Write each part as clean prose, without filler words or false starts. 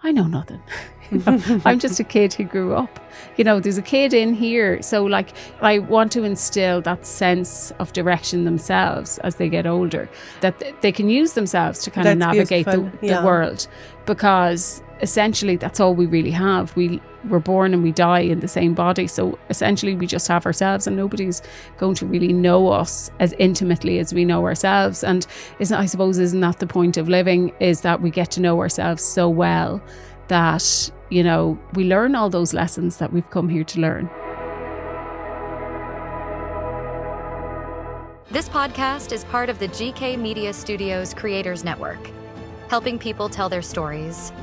I know nothing. I'm just a kid who grew up. There's a kid in here. So like, I want to instill that sense of direction themselves as they get older, that they can use themselves to kind of navigate the world, because essentially that's all we really have. We're born and we die in the same body. So essentially we just have ourselves, and nobody's going to really know us as intimately as we know ourselves. And I suppose isn't that the point of living, is that we get to know ourselves so well that, we learn all those lessons that we've come here to learn. This podcast is part of the GK Media Studios Creators Network, helping people tell their stories.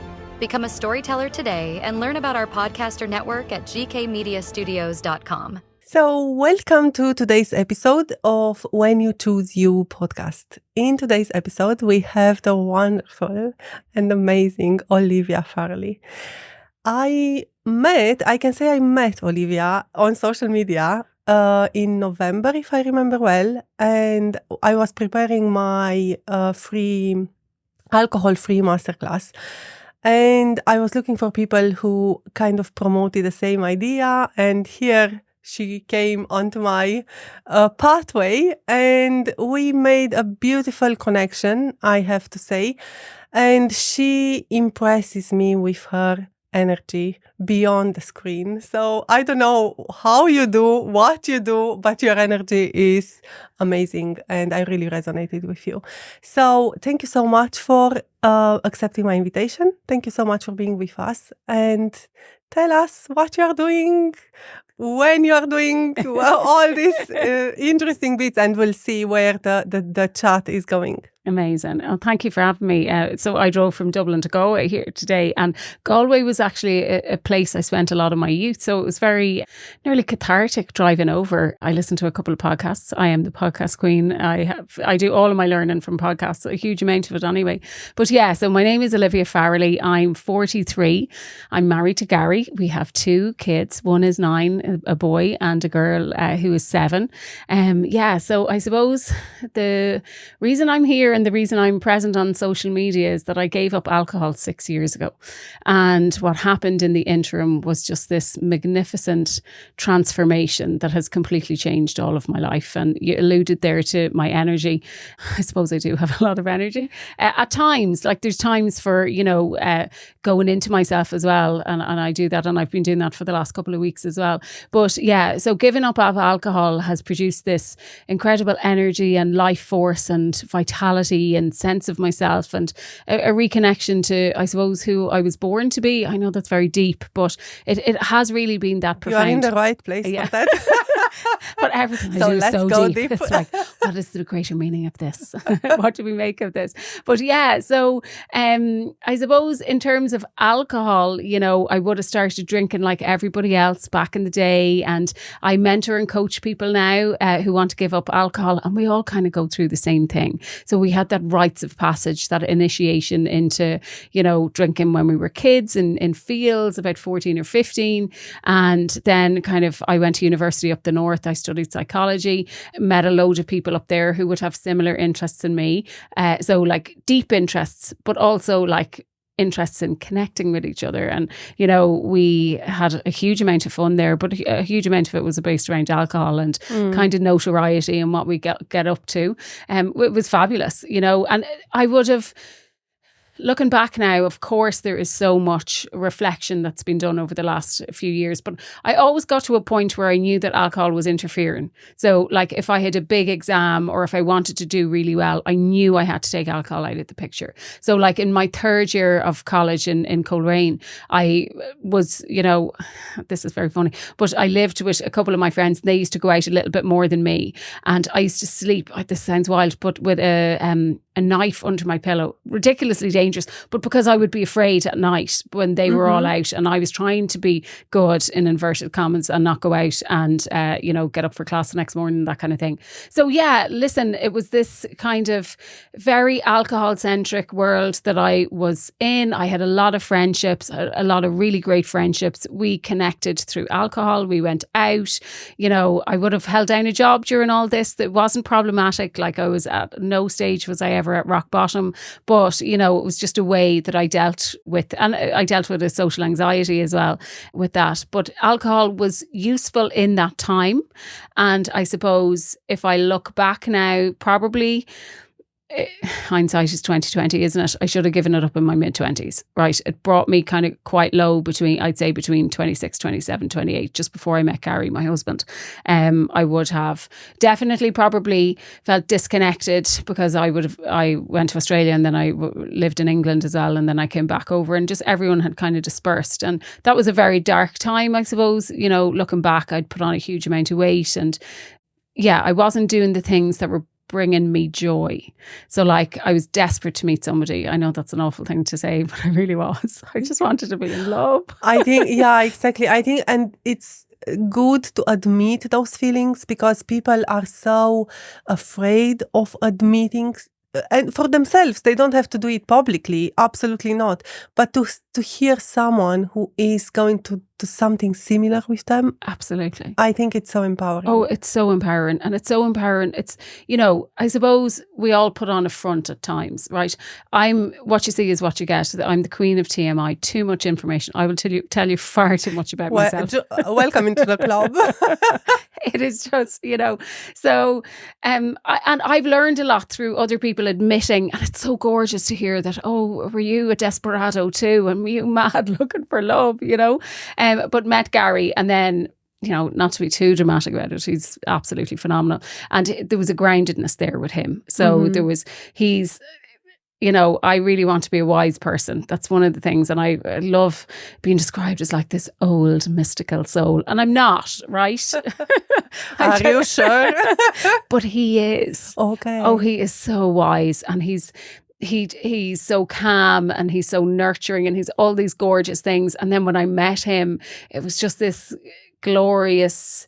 Become a storyteller today and learn about our podcaster network at gkmediastudios.com. So welcome to today's episode of When You Choose You podcast. In today's episode, we have the wonderful and amazing Olivia Farley. I met Olivia on social media in November, if I remember well, and I was preparing my alcohol-free masterclass. And I was looking for people who kind of promoted the same idea, and here she came onto my pathway, and we made a beautiful connection, I have to say. And she impresses me with her energy beyond the screen. So I don't know how you do, what you do, but your energy is amazing, and I really resonated with you. So thank you so much for accepting my invitation. Thank you so much for being with us, and tell us what you are doing, when you are doing all these interesting bits, and we'll see where the chat is going. Amazing. Oh, thank you for having me. So I drove from Dublin to Galway here today, and Galway was actually a place I spent a lot of my youth. So it was very nearly cathartic driving over. I listened to a couple of podcasts. I am the podcast queen. I do all of my learning from podcasts, a huge amount of it anyway. But yeah, so my name is Olivia Farley. I'm 43. I'm married to Gary. We have 2 kids. One is 9, a boy, and a girl who is 7. So I suppose the reason I'm here and the reason I'm present on social media is that I gave up alcohol 6 years ago. And what happened in the interim was just this magnificent transformation that has completely changed all of my life. And you alluded there to my energy. I suppose I do have a lot of energy. At times, like there's times for, going into myself as well. And I do that. And I've been doing that for the last couple of weeks as well. But yeah, so giving up alcohol has produced this incredible energy and life force and vitality and sense of myself, and a reconnection to, I suppose, who I was born to be. I know that's very deep, but it has really been that profound. You are in the right place for that. But everything I do is so deep. It's like, what is the greater meaning of this? What do we make of this? But yeah, so I suppose in terms of alcohol, I would have started drinking like everybody else back in the day, and I mentor and coach people now who want to give up alcohol, and we all kind of go through the same thing. So we had that rites of passage, that initiation into, drinking when we were kids in fields, about 14 or 15. And then I went to university up the north. I studied psychology, met a load of people up there who would have similar interests in me. So like deep interests, but also like interests in connecting with each other. And, we had a huge amount of fun there, but a huge amount of it was based around alcohol and kind of notoriety and what we get up to. It was fabulous, and I would have... Looking back now, of course, there is so much reflection that's been done over the last few years, but I always got to a point where I knew that alcohol was interfering. So like if I had a big exam or if I wanted to do really well, I knew I had to take alcohol out of the picture. So like in my 3rd year of college in Coleraine, I was, this is very funny, but I lived with a couple of my friends. They used to go out a little bit more than me. And I used to sleep, this sounds wild, but with a knife under my pillow, ridiculously dangerous, but because I would be afraid at night when they were all out, and I was trying to be good in inverted commas and not go out and get up for class the next morning, that kind of thing. So yeah, listen, it was this kind of very alcohol centric world that I was in. I had a lot of friendships, a lot of really great friendships. We connected through alcohol. We went out. I would have held down a job during all this that wasn't problematic. Like I was at no stage was I ever at rock bottom, but it was was just a way that I dealt with, and I dealt with a social anxiety as well with that. But alcohol was useful in that time. And I suppose if I look back now, probably hindsight is 2020, isn't it? I should have given it up in my mid-20s, right? It brought me kind of quite low between 26, 27, 28, just before I met Gary, my husband. I would have definitely probably felt disconnected because I went to Australia and then I lived in England as well, and then I came back over and just everyone had kind of dispersed. And that was a very dark time, I suppose. You know, looking back, I'd put on a huge amount of weight, and yeah, I wasn't doing the things that were bringing me joy. So like I was desperate to meet somebody. I know that's an awful thing to say, but I really was. I just wanted to be in love. I think, yeah, exactly. I think, and it's good to admit those feelings because people are so afraid of admitting, and for themselves, they don't have to do it publicly, absolutely not. But to hear someone who is going to do something similar with them, absolutely, I think it's so empowering. Oh, it's so empowering, and it's so empowering. It's, you know, I suppose we all put on a front at times, right? What you see is what you get. I'm the queen of TMI. Too much information. I will tell you far too much about myself. Welcome into the club. It is just, you know, so and I've learned a lot through other people admitting, and it's so gorgeous to hear that, oh, were you a desperado too, and were you mad looking for love, you know? But met Gary, and then, you know, not to be too dramatic about it, he's absolutely phenomenal, and there was a groundedness there with him. So he's, you know, I really want to be a wise person. That's one of the things. And I love being described as like this old mystical soul. And I'm not, right? Are you sure? But he is. Okay. Oh, he is so wise. And he's so calm, and he's so nurturing, and he's all these gorgeous things. And then when I met him, it was just this glorious,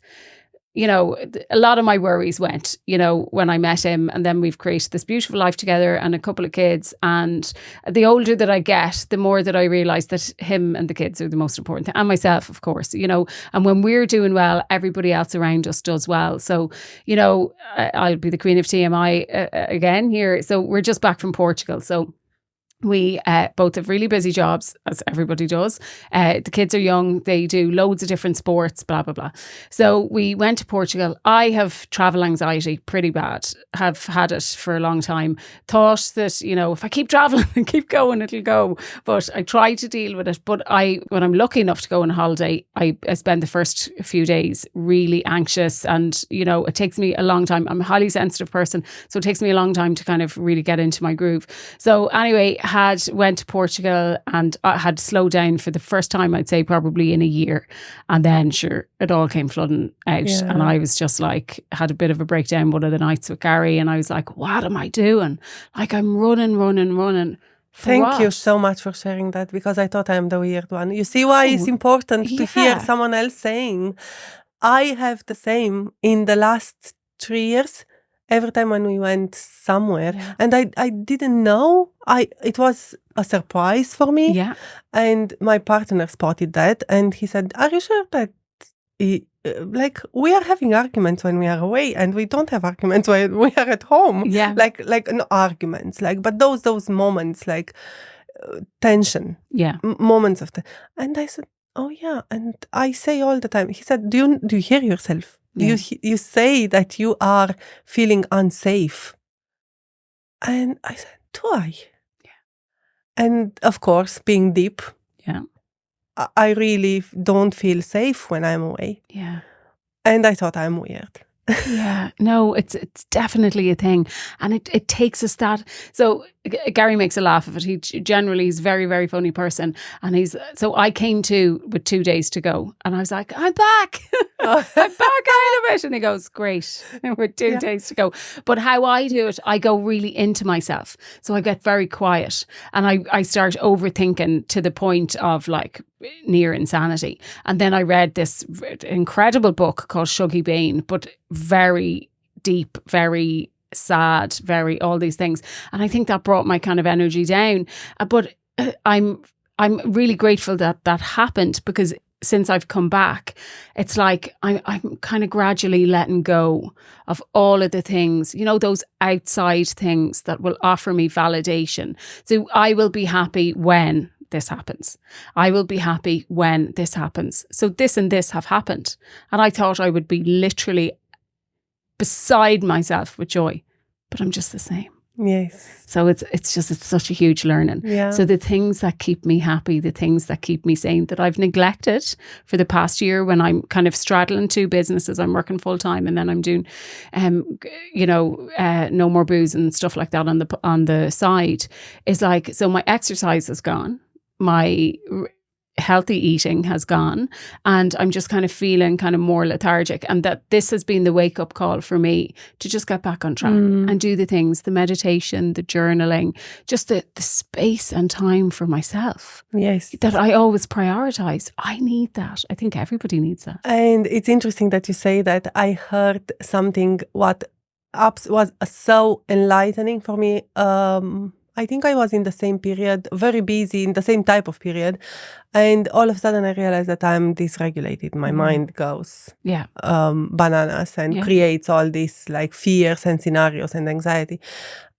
you know, a lot of my worries went, you know, when I met him, and then we've created this beautiful life together and a couple of kids. And the older that I get, the more that I realise that him and the kids are the most important thing, and myself, of course, you know. And when we're doing well, everybody else around us does well. So, you know, I'll be the queen of TMI again here. So we're just back from Portugal. So we both have really busy jobs, as everybody does. The kids are young. They do loads of different sports, blah, blah, blah. So we went to Portugal. I have travel anxiety pretty bad. Have had it for a long time. Thought that, you know, if I keep traveling and keep going, it'll go. But I try to deal with it. But when I'm lucky enough to go on a holiday, I spend the first few days really anxious. And, you know, it takes me a long time. I'm a highly sensitive person. So it takes me a long time to kind of really get into my groove. So anyway, went to Portugal, and I had slowed down for the first time, I'd say probably in a year. And then sure, it all came flooding out. Yeah. And I was just like, had a bit of a breakdown one of the nights with Gary, and I was like, what am I doing? Like, I'm running. Thank you so much for sharing that, because I thought I'm the weird one. You see why it's important to hear someone else saying. I have the same in the last 3 years. Every time when we went somewhere, and I didn't know, it was a surprise for me. Yeah. And my partner spotted that, and he said, "Are you sure that like we are having arguments when we are away, and we don't have arguments when we are at home? Yeah, like no arguments, like but those moments like tension. Yeah, moments of And I said, oh yeah, and I say all the time. He said, do you hear yourself? Yeah. You say that you are feeling unsafe. And I said, do I? Yeah. And of course, being deep, I really don't feel safe when I'm away. Yeah. And I thought I'm weird. Yeah, no, it's definitely a thing. And it takes us that. So Gary makes a laugh of it. He's very, very funny person. And so I came to with 2 days to go. And I was like, I'm back. I'm back out of it. And he goes, great. With 2 days to go. But how I do it, I go really into myself. So I get very quiet. And I start overthinking to the point of like near insanity. And then I read this incredible book called Shuggie Bain, but very deep, very sad, very all these things. And I think that brought my kind of energy down. But I'm really grateful that happened, because since I've come back, it's like I'm kind of gradually letting go of all of the things, you know, those outside things that will offer me validation. So I will be happy when this happens. I will be happy when this happens. So this and this have happened. And I thought I would be literally beside myself with joy, but I'm just the same. Yes. So it's such a huge learning. Yeah. So the things that keep me happy, the things that keep me sane, that I've neglected for the past year when I'm kind of straddling two businesses, I'm working full time and then I'm doing, no more booze and stuff like that on the side, is like, so my exercise is gone, my healthy eating has gone, and I'm just kind of feeling kind of more lethargic, and that this has been the wake up call for me to just get back on track and do the things, the meditation, the journaling, just the space and time for myself. Yes. That I always prioritize. I need that. I think everybody needs that. And it's interesting that you say that. I heard something what was so enlightening for me. I think I was in the same period, very busy, in the same type of period. And all of a sudden I realized that I'm dysregulated. My mind goes bananas and creates all these like fears and scenarios and anxiety.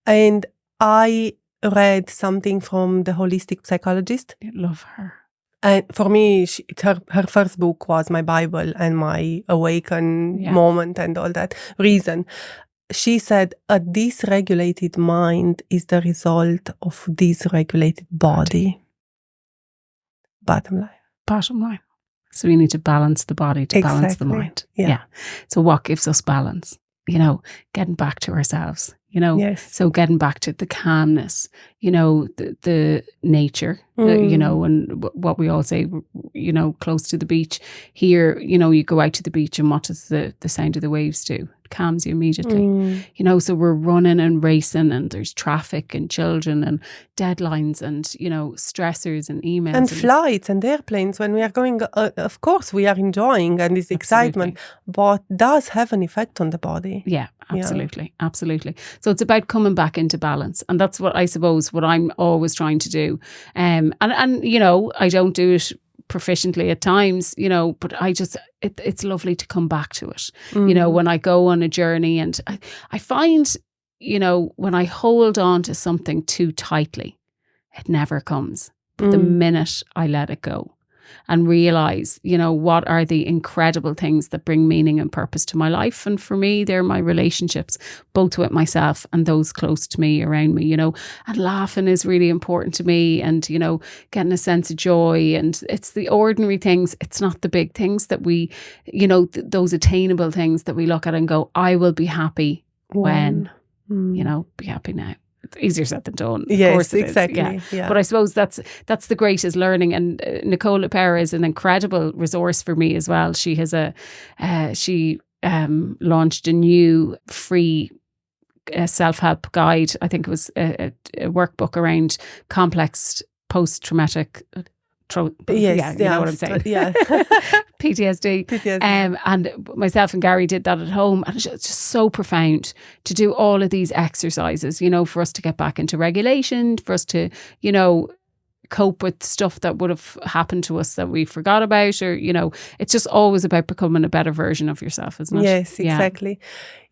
And I read something from the holistic psychologist. I love her. And for me, her first book was my Bible and my awaken moment and all that reason. She said, a dysregulated mind is the result of dysregulated body. Bottom line. So we need to balance the body to balance the mind. Yeah. So what gives us balance? You know, getting back to ourselves, you know. Yes. So getting back to the calmness, you know, the nature, you know, and what we all say, you know, close to the beach. Here, you know, you go out to the beach and what does the sound of the waves do? It calms you immediately. You know, so we're running and racing and there's traffic and children and deadlines and, you know, stressors and emails. And flights and airplanes. When we are going, of course, we are enjoying and this excitement, but does have an effect on the body. Yeah, absolutely. Absolutely. So it's about coming back into balance. And that's what I suppose what I'm always trying to do. And you know, I don't do it proficiently at times, you know, but I just, it's lovely to come back to it. You know, when I go on a journey, and I find, you know, when I hold on to something too tightly, it never comes. But the minute I let it go and realize, you know, what are the incredible things that bring meaning and purpose to my life. And for me, they're my relationships, both with myself and those close to me, around me, you know, and laughing is really important to me, and, you know, getting a sense of joy. And it's the ordinary things. It's not the big things that we, you know, those attainable things that we look at and go, I will be happy when, you know, be happy now. It's easier said than done. Yes, of course it exactly. Is. Yeah. But I suppose that's the greatest learning. And Nicole Lepera is an incredible resource for me as well. She has she launched a new free self-help guide. I think it was a workbook around complex post-traumatic you know what I'm saying. Yeah. PTSD. And myself and Gary did that at home, and it's just so profound to do all of these exercises, you know, for us to get back into regulation, for us to, you know, cope with stuff that would have happened to us that we forgot about, or, you know, it's just always about becoming a better version of yourself, isn't it? Yes, exactly.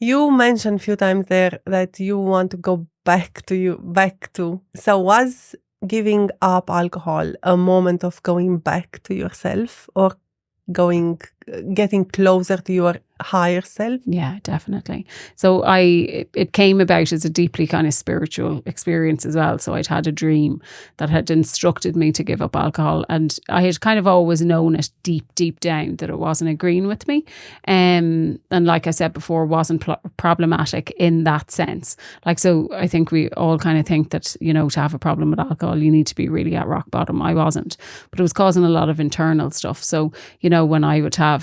You mentioned a few times there that you want to go back to. So was giving up alcohol a moment of going back to yourself, or getting closer to your higher self? Yeah, definitely. So it came about as a deeply kind of spiritual experience as well. So I'd had a dream that had instructed me to give up alcohol, and I had kind of always known it deep down that it wasn't agreeing with me. And like I said before, wasn't problematic in that sense. Like, so I think we all kind of think that, you know, to have a problem with alcohol, you need to be really at rock bottom. I wasn't, but it was causing a lot of internal stuff. So, you know, when I would have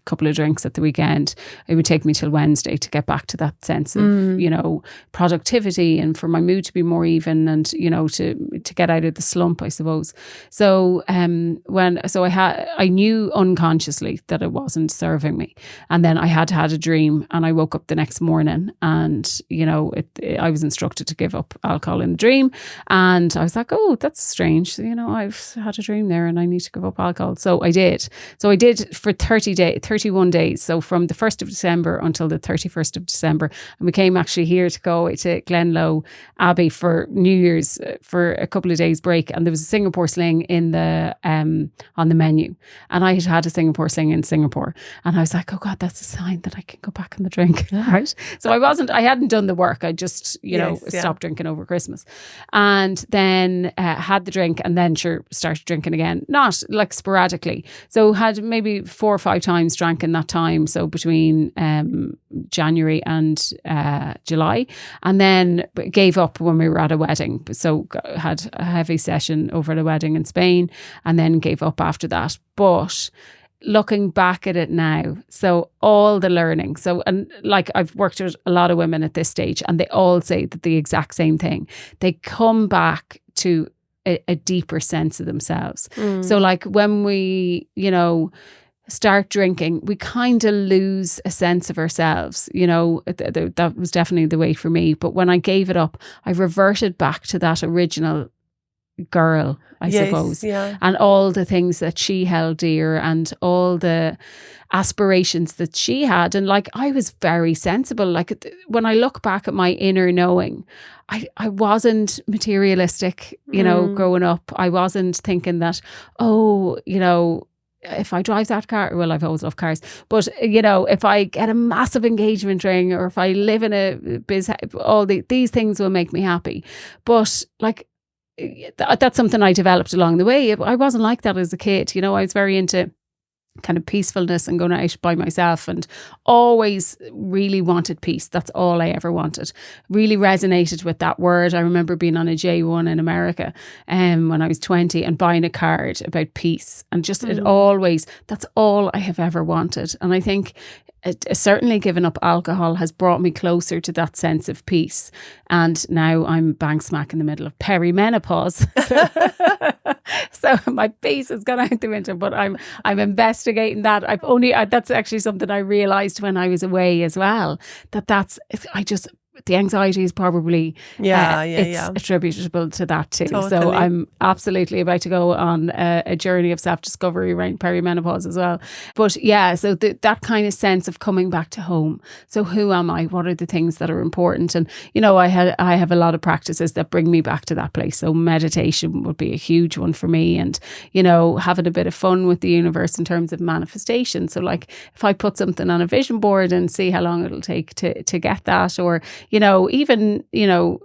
couple of drinks at the weekend, it would take me till Wednesday to get back to that sense of, you know, productivity and for my mood to be more even and, you know, to get out of the slump, I suppose. So I knew unconsciously that it wasn't serving me. And then I had a dream and I woke up the next morning and, you know, I was instructed to give up alcohol in the dream. And I was like, oh, that's strange. You know, I've had a dream there and I need to give up alcohol. So I did. So I did for 31 days. So from the 1st of December until the 31st of December. And we came actually here to go to Glenlow Abbey for New Year's for a couple of days break. And there was a Singapore sling in the on the menu. And I had a Singapore sling in Singapore. And I was like, oh God, that's a sign that I can go back on the drink. Right. So I hadn't done the work. I just, you know, stopped drinking over Christmas. And then had the drink and then started drinking again. Not like sporadically. So had maybe 4 or 5 times drank in that time. So between January and July. And then gave up when we were at a wedding. So had a heavy session over at a wedding in Spain and then gave up after that. But looking back at it now, so all the learning. So, and like I've worked with a lot of women at this stage and they all say that the exact same thing. They come back to a deeper sense of themselves. So like when we, you know, start drinking, we kind of lose a sense of ourselves. You know, that was definitely the way for me. But when I gave it up, I reverted back to that original girl, I suppose. Yeah. And all the things that she held dear and all the aspirations that she had. And like, I was very sensible. Like when I look back at my inner knowing, I wasn't materialistic, you know, growing up. I wasn't thinking that, oh, you know, if I drive that car, well, I've always loved cars, but you know, if I get a massive engagement ring or if I live in a biz, these things will make me happy. But like, that's something I developed along the way. I wasn't like that as a kid. You know, I was very into kind of peacefulness and going out by myself and always really wanted peace. That's all I ever wanted. Really resonated with that word. I remember being on a J1 in America when I was 20 and buying a card about peace and just it always, that's all I have ever wanted. And I think certainly giving up alcohol has brought me closer to that sense of peace. And now I'm bang smack in the middle of perimenopause. So my peace has gone out the window, but I'm investigating that. That's actually something I realised when I was away as well. The anxiety is probably attributable to that too. Totally. So I'm absolutely about to go on a journey of self-discovery around perimenopause as well. But yeah, so that kind of sense of coming back to home. So who am I? What are the things that are important? And you know, I have a lot of practices that bring me back to that place. So meditation would be a huge one for me, and you know, having a bit of fun with the universe in terms of manifestation. So like if I put something on a vision board and see how long it'll take to get that, or you know, even, you know,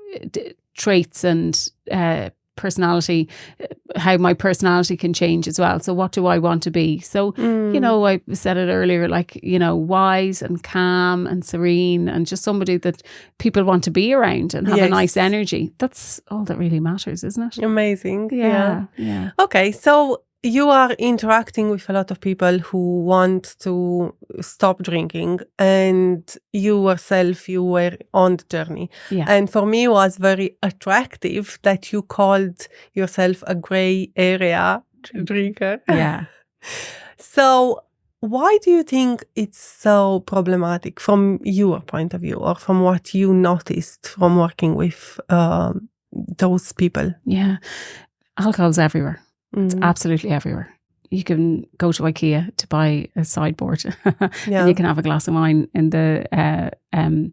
traits and personality, how my personality can change as well. So what do I want to be? So, you know, I said it earlier, like, you know, wise and calm and serene and just somebody that people want to be around and have a nice energy. That's all that really matters, isn't it? Amazing. Yeah. Okay, so you are interacting with a lot of people who want to stop drinking, and you were on the journey. Yeah. And for me, it was very attractive that you called yourself a gray area drinker. Yeah. So why do you think it's so problematic from your point of view, or from what you noticed from working with those people? Yeah. Alcohol's everywhere. It's absolutely everywhere. You can go to IKEA to buy a sideboard and you can have a glass of wine in the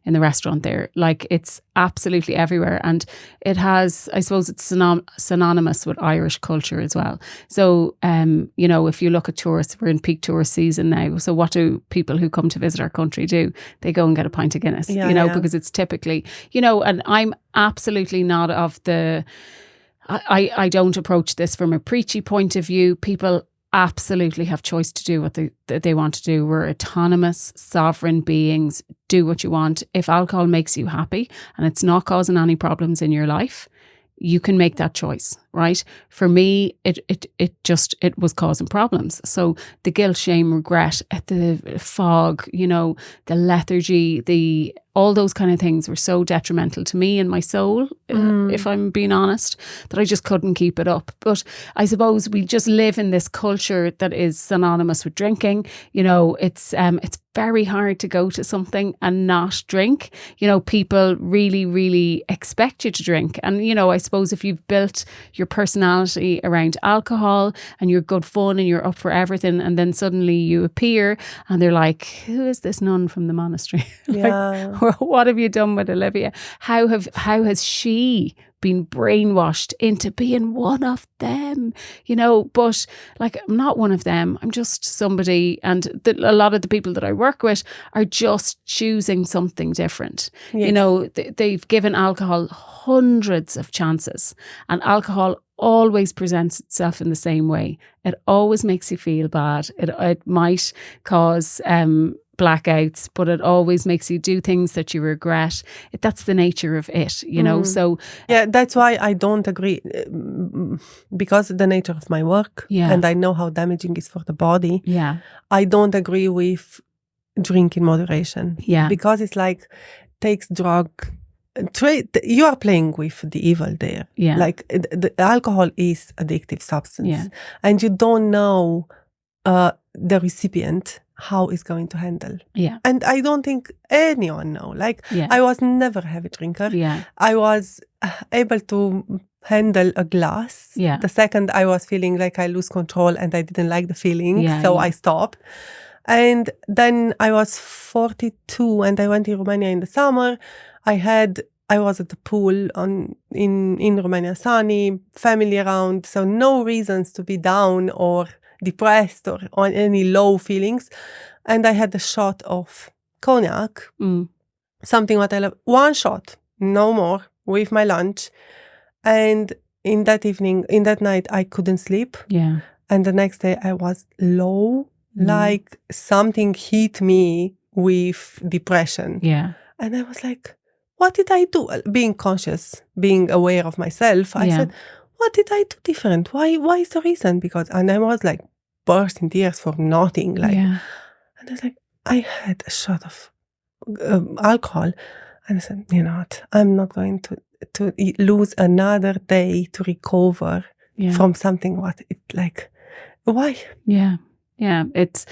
restaurant there. Like, it's absolutely everywhere. And it has, I suppose it's synonymous with Irish culture as well. So, you know, if you look at tourists, we're in peak tourist season now. So what do people who come to visit our country do? They go and get a pint of Guinness, because it's typically, you know, and I'm absolutely not of the... I don't approach this from a preachy point of view. People absolutely have choice to do what they want to do. We're autonomous, sovereign beings. Do what you want. If alcohol makes you happy and it's not causing any problems in your life, you can make that choice. right? For me, it was causing problems. So the guilt, shame, regret, the fog, the lethargy, all those kind of things were so detrimental to me and my soul, if I'm being honest, that I just couldn't keep it up. But I suppose we just live in this culture that is synonymous with drinking. It's very hard to go to something and not drink. People really, really expect you to drink. And, I suppose if you've built your personality around alcohol and you're good fun and you're up for everything, and then suddenly you appear and they're like, who is this nun from the monastery? Yeah. What have you done with Olivia? How has she been brainwashed into being one of them? But I'm not one of them. I'm just somebody, and a lot of the people that I work with are just choosing something different. Yes. They've given alcohol hundreds of chances, and alcohol always presents itself in the same way. It always makes you feel bad. It might cause blackouts, but it always makes you do things that you regret. That's the nature of it, so yeah, that's why I don't agree, because of the nature of my work, and I know how damaging it is for the body. I don't agree with drink in moderation, because it's like takes drug. You are playing with the evil there. Like the alcohol is addictive substance, and you don't know the recipient how it's going to handle. And I don't think anyone know. I was never a heavy drinker. I was able to handle a glass. The second I was feeling like I lose control and I didn't like the feeling, I stopped. And then I was 42 and I went to Romania in the summer. I was at the pool in Romania, sunny, family around, so no reasons to be down or depressed or on any low feelings. And I had a shot of cognac, something what I love. One shot, no more, with my lunch. And in that night, I couldn't sleep. And the next day I was low, like something hit me with depression. And I was like, what did I do? Being conscious, being aware of myself, I said, what did I do different? Why is the reason? And I was like burst in tears for nothing. And I was like, I had a shot of alcohol. And I said, you know what? I'm not going to lose another day to recover from something why? It's,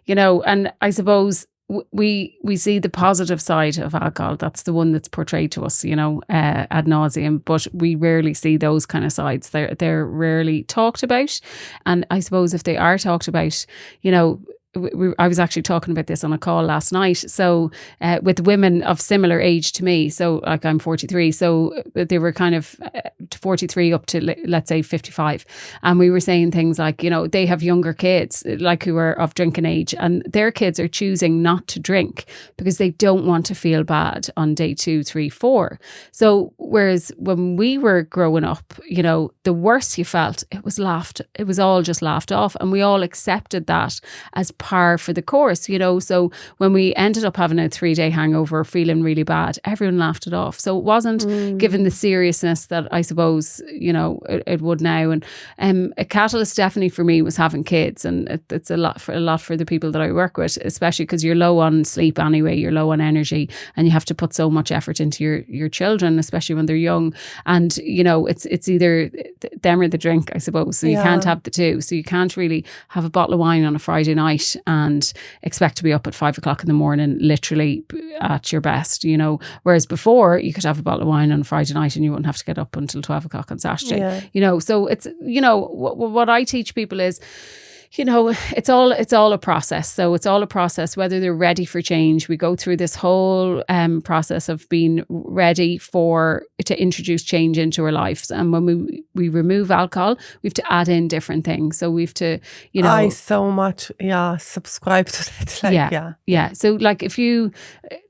and I suppose we see the positive side of alcohol. That's the one that's portrayed to us, ad nauseum, but we rarely see those kind of sides. They're rarely talked about. And I suppose if they are talked about, I was actually talking about this on a call last night. So with women of similar age to me, so like I'm 43, so they were kind of 43 up to let's say 55, and we were saying things like, they have younger kids like who are of drinking age, and their kids are choosing not to drink because they don't want to feel bad on day 2, 3, 4. So whereas when we were growing up, the worse you felt, it was all just laughed off, and we all accepted that as par for the course, so when we ended up having a 3-day hangover, feeling really bad, everyone laughed it off. So it wasn't given the seriousness that I suppose it would now. And a catalyst definitely for me was having kids, and it's a lot for the people that I work with, especially because you're low on sleep anyway, you're low on energy, and you have to put so much effort into your children, especially when they're young. And it's either them or the drink, I suppose. So you can't have the two. So you can't really have a bottle of wine on a Friday night and expect to be up at 5 o'clock in the morning, literally at your best, whereas before you could have a bottle of wine on a Friday night and you wouldn't have to get up until 12 o'clock on Saturday. So it's, what I teach people is, it's all a process. So it's all a process, whether they're ready for change. We go through this whole process of being ready to introduce change into our lives. And when we remove alcohol, we have to add in different things. So we have to, I so much, subscribe to that. So like if you,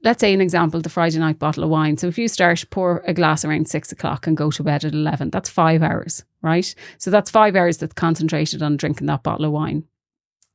let's say an example, the Friday night bottle of wine. So if you pour a glass around 6 o'clock and go to bed at 11, that's 5 hours. Right? So that's 5 hours that's concentrated on drinking that bottle of wine.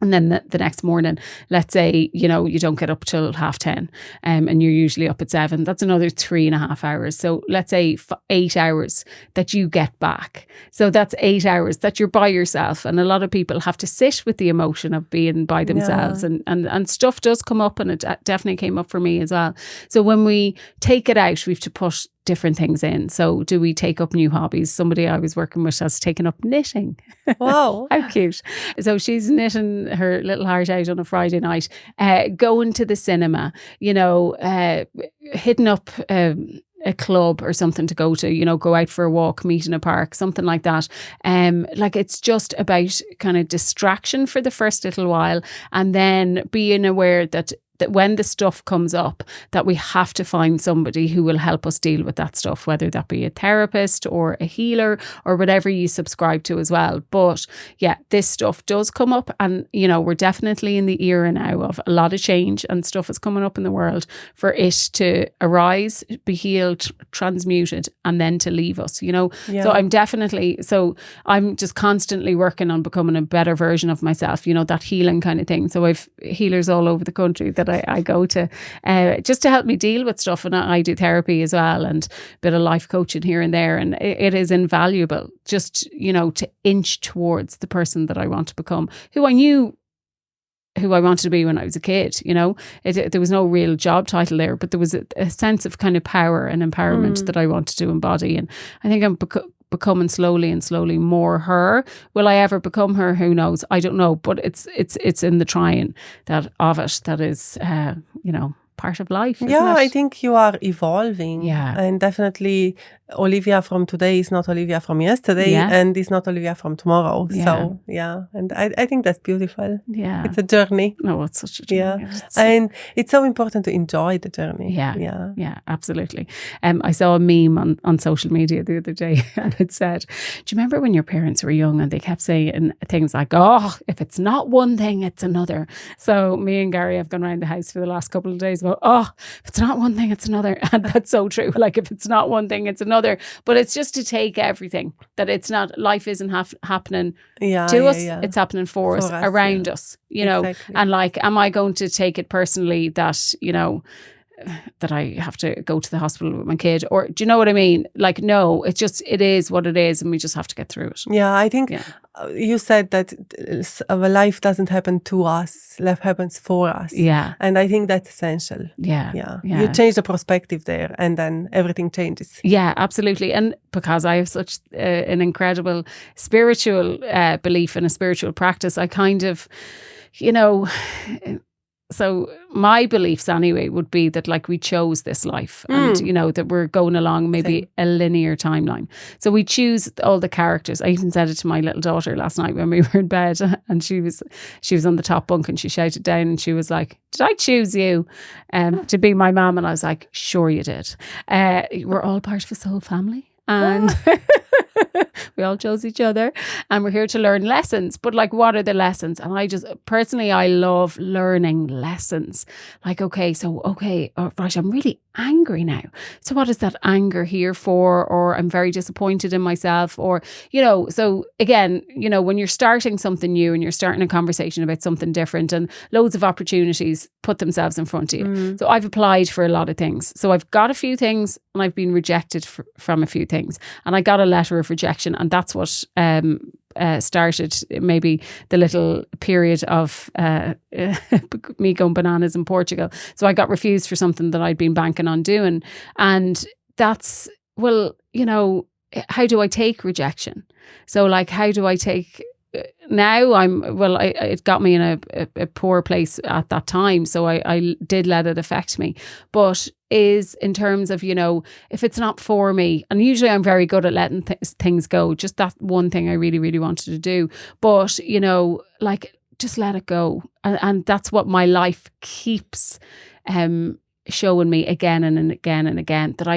And then the next morning, let's say, you don't get up till 10:30 and you're usually up at 7. That's another 3.5 hours. So let's say 8 hours that you get back. So that's 8 hours that you're by yourself. And a lot of people have to sit with the emotion of being by themselves. And stuff does come up, and it definitely came up for me as well. So when we take it out, we have to put different things in. So do we take up new hobbies? Somebody I was working with has taken up knitting. Wow. How cute. So she's knitting her little heart out on a Friday night, going to the cinema, hitting up a club or something to go to, go out for a walk, meet in a park, something like that. It's just about kind of distraction for the first little while, and then being aware that when the stuff comes up, that we have to find somebody who will help us deal with that stuff, whether that be a therapist or a healer or whatever you subscribe to as well. But yeah, this stuff does come up, and we're definitely in the era now of a lot of change, and stuff is coming up in the world for it to arise, be healed, transmuted, and then to leave us, So I'm just constantly working on becoming a better version of myself, that healing kind of thing. So I've healers all over the country that I go to just to help me deal with stuff, and I do therapy as well, and a bit of life coaching here and there, and it is invaluable just to inch towards the person that I want to become, who I knew who I wanted to be when I was a kid. There was no real job title there, but there was a sense of kind of power and empowerment that I wanted to embody, and I think I'm becoming slowly more her. Will I ever become her? Who knows? I don't know. But it's in the trying that is part of life. Yeah, I think you are evolving. Yeah. And definitely Olivia from today is not Olivia from yesterday, and is not Olivia from tomorrow. Yeah. So yeah, and I think that's beautiful. Yeah. It's a journey. No, it's such a journey. Yeah. And it's so important to enjoy the journey. Yeah, absolutely. I saw a meme on social media the other day, and it said, do you remember when your parents were young and they kept saying things like, oh, if it's not one thing, it's another. So me and Gary have gone around the house for the last couple of days about, oh, if it's not one thing, it's another. And that's so true. Like, if it's not one thing, it's another. But it's just to take everything, that it's not, life isn't happening to us, it's happening for us, around us, Exactly. and like, am I going to take it personally that, that I have to go to the hospital with my kid, or do you know what I mean? Like, no, it is what it is, and we just have to get through it. Yeah, I think you said that our life doesn't happen to us, life happens for us. Yeah. And I think that's essential. Yeah. You change the perspective there, and then everything changes. Yeah, absolutely. And because I have such an incredible spiritual belief and a spiritual practice, I kind of, so my beliefs anyway would be that, like, we chose this life, and that we're going along maybe a linear timeline. So we choose all the characters. I even said it to my little daughter last night when we were in bed, and she was on the top bunk, and she shouted down, and she was like, did I choose you to be my mom? And I was like, sure you did. We're all part of a soul family, and we all chose each other, and we're here to learn lessons. But like, what are the lessons? And I love learning lessons. Like, right, I'm really angry now. So what is that anger here for? Or I'm very disappointed in myself, or, so again, when you're starting something new and you're starting a conversation about something different, and loads of opportunities put themselves in front of you. So I've applied for a lot of things. So I've got a few things, and I've been rejected from a few things. And I got a letter of rejection, and that's what started maybe the little period of me going bananas in Portugal. So I got refused for something that I'd been banking on doing. And that's, how do I take rejection? So like, how do I take... Now it got me in a poor place at that time, so I did let it affect me. But is in terms of, if it's not for me, and usually I'm very good at letting things go, just that one thing I really, really wanted to do. But, like, just let it go. And that's what my life keeps showing me again and again and again, that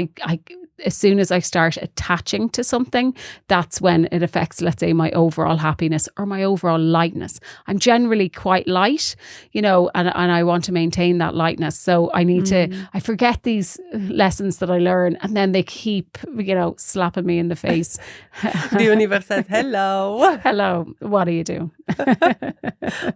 as soon as I start attaching to something, that's when it affects, let's say, my overall happiness or my overall lightness. I'm generally quite light, and I want to maintain that lightness. So I need I forget these lessons that I learn, and then they keep, slapping me in the face. The universe says, hello. Hello, what are you doing?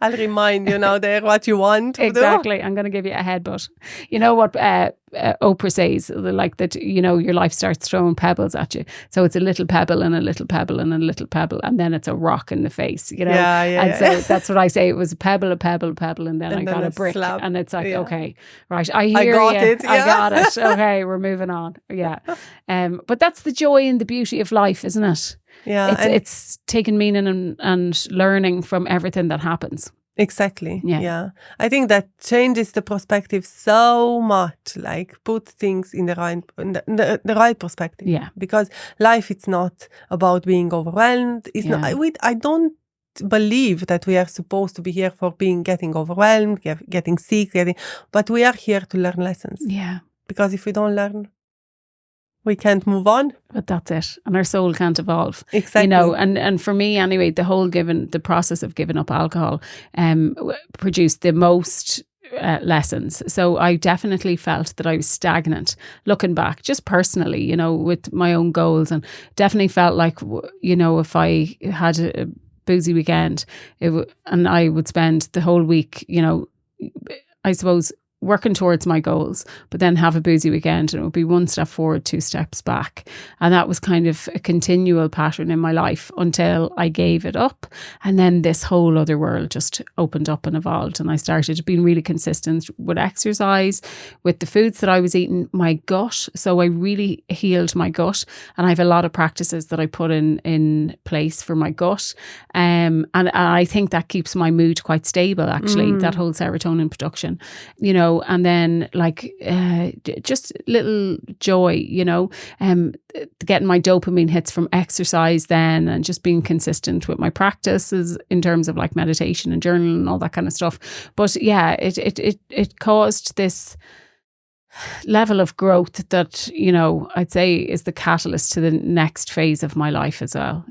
I'll remind you now there what you want to exactly. do. I'm going to give you a headbutt. You know what Oprah says, like that, your life starts throwing pebbles at you. So it's a little pebble and a little pebble and a little pebble, and then it's a rock in the face, So that's what I say. It was a pebble, and then I got a brick slap. And it's like, okay, right. I got it. I got it. Okay, we're moving on. Yeah. But that's the joy and the beauty of life, isn't it? Yeah. It's taking meaning and learning from everything that happens. Exactly. Yeah. I think that changes the perspective so much, like put things in the right perspective. Yeah. Because life, it's not about being overwhelmed. It's not. I don't believe that we are supposed to be here for getting overwhelmed, getting sick, but we are here to learn lessons. Yeah. Because if we don't learn, we can't move on. But that's it. And our soul can't evolve. Exactly. And for me anyway, the process of giving up alcohol produced the most lessons. So I definitely felt that I was stagnant looking back, just personally, with my own goals, and definitely felt like, if I had a boozy weekend and I would spend the whole week, I suppose, working towards my goals, but then have a boozy weekend and it would be one step forward, two steps back. And that was kind of a continual pattern in my life until I gave it up. And then this whole other world just opened up and evolved. And I started being really consistent with exercise, with the foods that I was eating, my gut. So I really healed my gut. And I have a lot of practices that I put in place for my gut. And I think that keeps my mood quite stable, actually, that whole serotonin production, and then like just little joy, getting my dopamine hits from exercise then, and just being consistent with my practices in terms of like meditation and journaling and all that kind of stuff. But yeah, it caused this level of growth that, I'd say is the catalyst to the next phase of my life as well,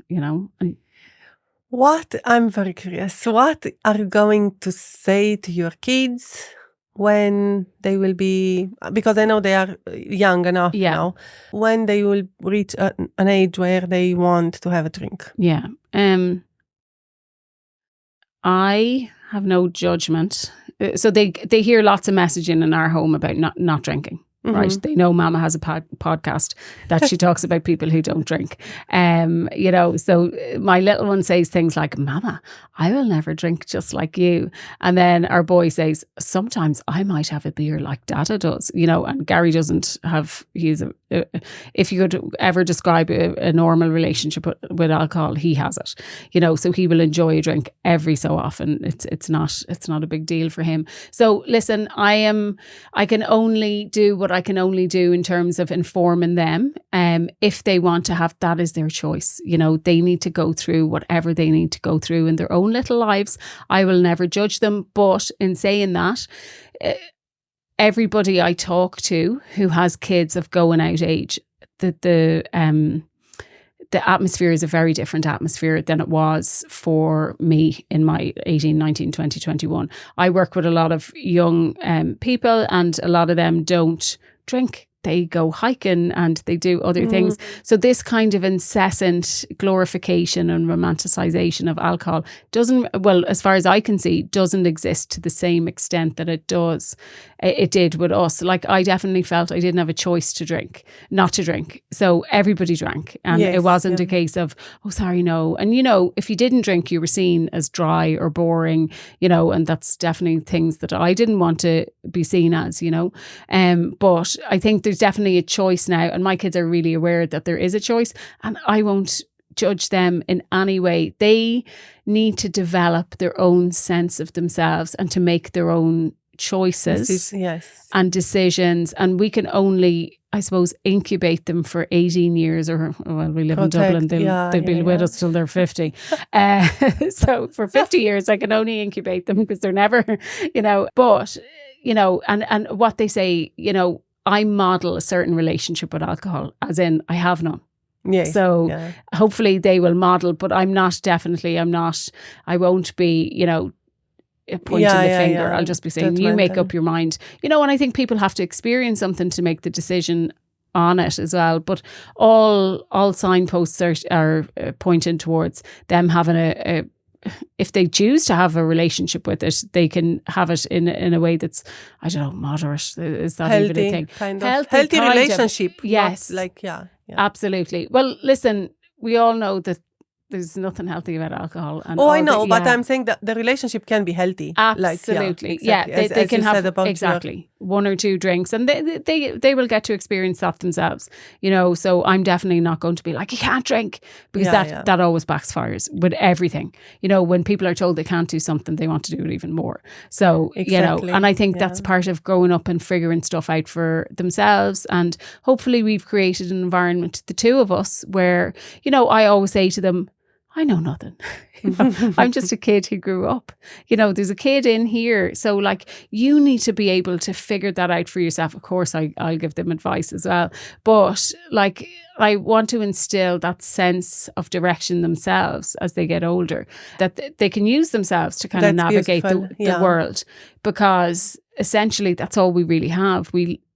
I'm very curious, what are you going to say to your kids when they will be, because I know they are young enough now, when they will reach an age where they want to have a drink? Yeah. I have no judgment. So they hear lots of messaging in our home about not drinking. Right, they know Mama has a podcast that she talks about people who don't drink. So my little one says things like, "Mama, I will never drink just like you." And then our boy says, "Sometimes I might have a beer like Dada does." And Gary doesn't have. If you could ever describe a normal relationship with alcohol, he has it. So he will enjoy a drink every so often. It's not a big deal for him. So listen, I can only do what I can only do in terms of informing them. If they want to have, that is their choice. They need to go through whatever they need to go through in their own little lives. I will never judge them. But in saying that, everybody I talk to who has kids of going out age, the atmosphere is a very different atmosphere than it was for me in my 18, 19, 20, 21. I work with a lot of young people, and a lot of them don't drink. They go hiking and they do other things. So this kind of incessant glorification and romanticization of alcohol as far as I can see, doesn't exist to the same extent that it did with us. Like, I definitely felt I didn't have a choice not to drink. So everybody drank. And it wasn't a case of, oh, sorry, no. And, if you didn't drink, you were seen as dry or boring, and that's definitely things that I didn't want to be seen as, but I think there's definitely a choice now, and my kids are really aware that there is a choice, and I won't judge them in any way. They need to develop their own sense of themselves and to make their own choices and decisions, and we can only, I suppose, incubate them for 18 years, or we live in Dublin, they'll be with us till they're 50. So for 50 years I can only incubate them because they're never, but and what they say, I model a certain relationship with alcohol, as in I have none. Yes. So hopefully they will model, but I won't be, pointing the finger. I'll just be saying, you make up your mind. And I think people have to experience something to make the decision on it as well. But all signposts are pointing towards them having if they choose to have a relationship with it, they can have it in a way that's, I don't know, moderate. Is that healthy, even a thing? Kind of. Healthy relationship. Yes. Absolutely. Well, listen, we all know that there's nothing healthy about alcohol. And I know, but I'm saying that the relationship can be healthy. Absolutely. They can have one or two drinks, and they will get to experience that themselves. So I'm definitely not going to be like, you can't drink, because that always backfires with everything. When people are told they can't do something, they want to do it even more. So, and I think that's part of growing up and figuring stuff out for themselves. And hopefully we've created an environment, the two of us, where, I always say to them, I know nothing. I'm just a kid who grew up. There's a kid in here. So you need to be able to figure that out for yourself. Of course, I'll give them advice as well. But I want to instill that sense of direction themselves as they get older, that they can use themselves to kind of navigate the world. Because essentially that's all we really have.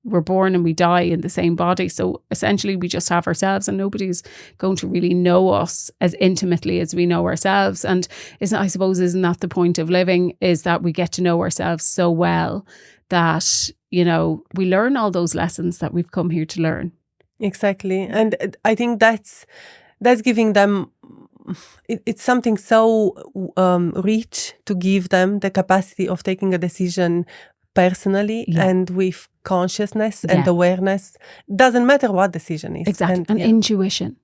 We're born and we die in the same body. So essentially we just have ourselves, and nobody's going to really know us as intimately as we know ourselves. And isn't that the point of living, is that we get to know ourselves so well that, we learn all those lessons that we've come here to learn. Exactly. And I think that's giving them, it's something so rich to give them the capacity of taking a decision personally and with consciousness and awareness. Doesn't matter what decision is. Exactly. And intuition.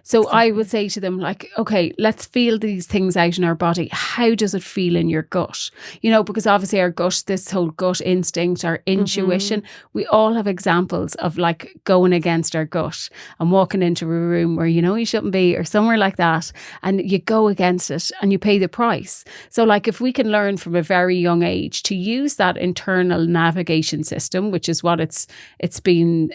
So I would say to them, okay, let's feel these things out in our body. How does it feel in your gut? Because obviously our gut, this whole gut instinct, our intuition, we all have examples of going against our gut and walking into a room where you shouldn't be, or somewhere like that, and you go against it and you pay the price. So if we can learn from a very young age to use that internal navigation system, which is what it's been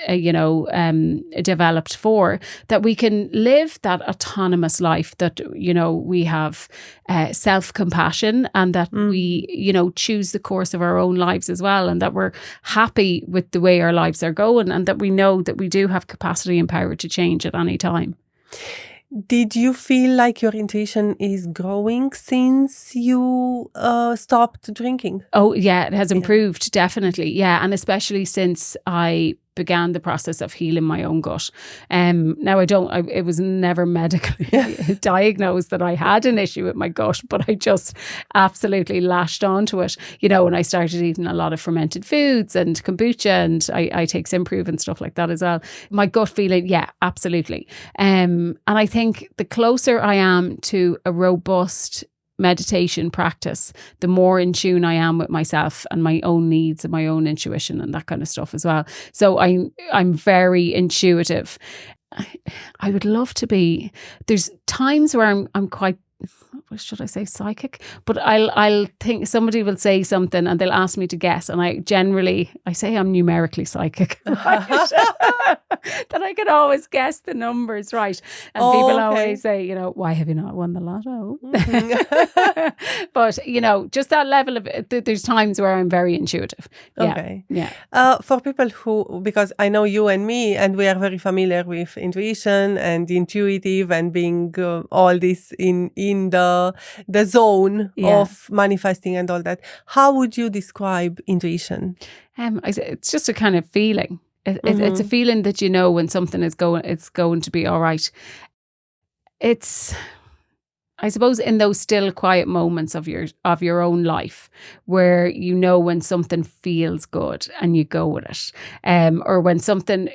developed for, that we can live that autonomous life, that we have self-compassion, and that we choose the course of our own lives as well, and that we're happy with the way our lives are going, and that we know that we do have capacity and power to change at any time. Did you feel like your intuition is growing since you stopped drinking? Oh yeah, it has improved, definitely. Yeah, and especially since I began the process of healing my own gut. Now it was never medically diagnosed that I had an issue with my gut, but I just absolutely lashed onto it, and I started eating a lot of fermented foods and kombucha, and I take Simprove and stuff like that as well. My gut feeling, yeah, absolutely. And I think the closer I am to a robust meditation practice, the more in tune I am with myself and my own needs and my own intuition and that kind of stuff as well. So I'm very intuitive. I would love to be. There's times where I'm quite, should I say psychic? But I'll think somebody will say something and they'll ask me to guess, and I say I'm numerically psychic, right? That I can always guess the numbers right. And people always say, why have you not won the lotto? But just that level of there's times where I'm very intuitive. Okay. For people who, because I know you and me, and we are very familiar with intuition and intuitive and being all this in the zone of manifesting and all that. How would you describe intuition? It's just a kind of feeling. It's a feeling that when something it's going to be all right. It's, I suppose, in those still quiet moments of your own life where when something feels good and you go with it, or when something.